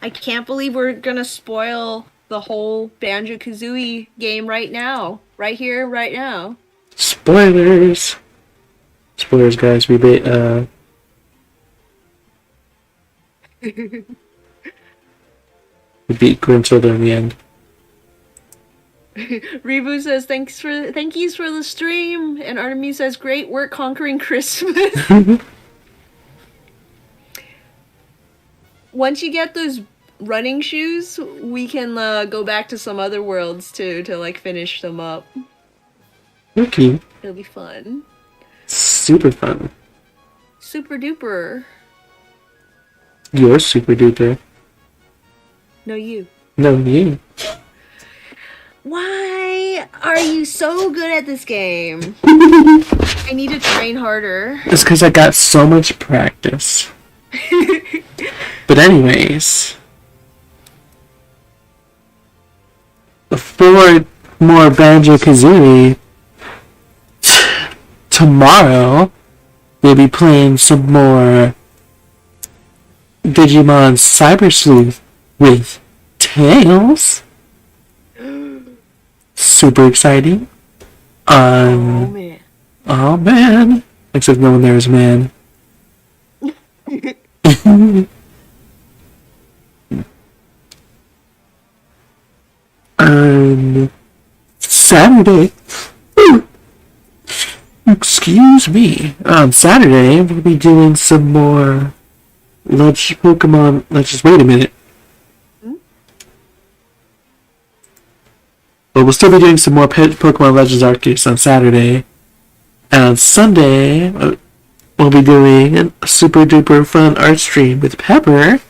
I can't believe we're gonna spoil the whole Banjo Kazooie game right now. Right here, right now. Spoilers! Spoilers, guys. We beat Grimtilda in the end. Rebu says thank yous for the stream, and Artemis says great work conquering Christmas. Once you get those running shoes, we can go back to some other worlds to like finish them up. Okay. It'll be fun. Super fun. Super duper. You're super duper. No, you. No, you. Why are you so good at this game? I need to train harder. It's because I got so much practice. But anyways, for more Banjo Kazooie, tomorrow we'll be playing some more Digimon Cyber Sleuth with Tails. Super exciting. Oh man. Oh man. Except no one there is man. Saturday. Excuse me. On Saturday, we'll be doing some more Pokemon. Let's just wait a minute. But we'll still be doing some more Pokemon Legends Arceus on Saturday. And on Sunday, we'll be doing a super duper fun art stream with Pepper.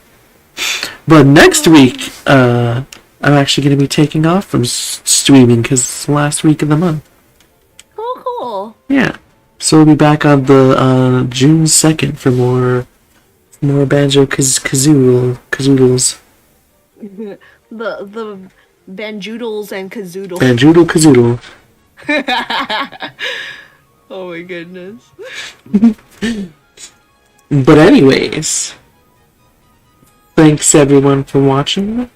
But next week, I'm actually going to be taking off from streaming because it's the last week of the month. Cool. Yeah. So we'll be back on the June 2nd for more Banjo Kazoodles. The Banjoodles and Kazoodles. Banjoodle Kazoodle. Oh my goodness. But anyways, thanks everyone for watching.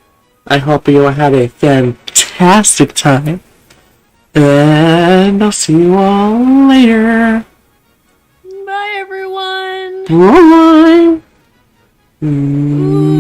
I hope you all had a fantastic time. And I'll see you all later. Bye everyone. Bye.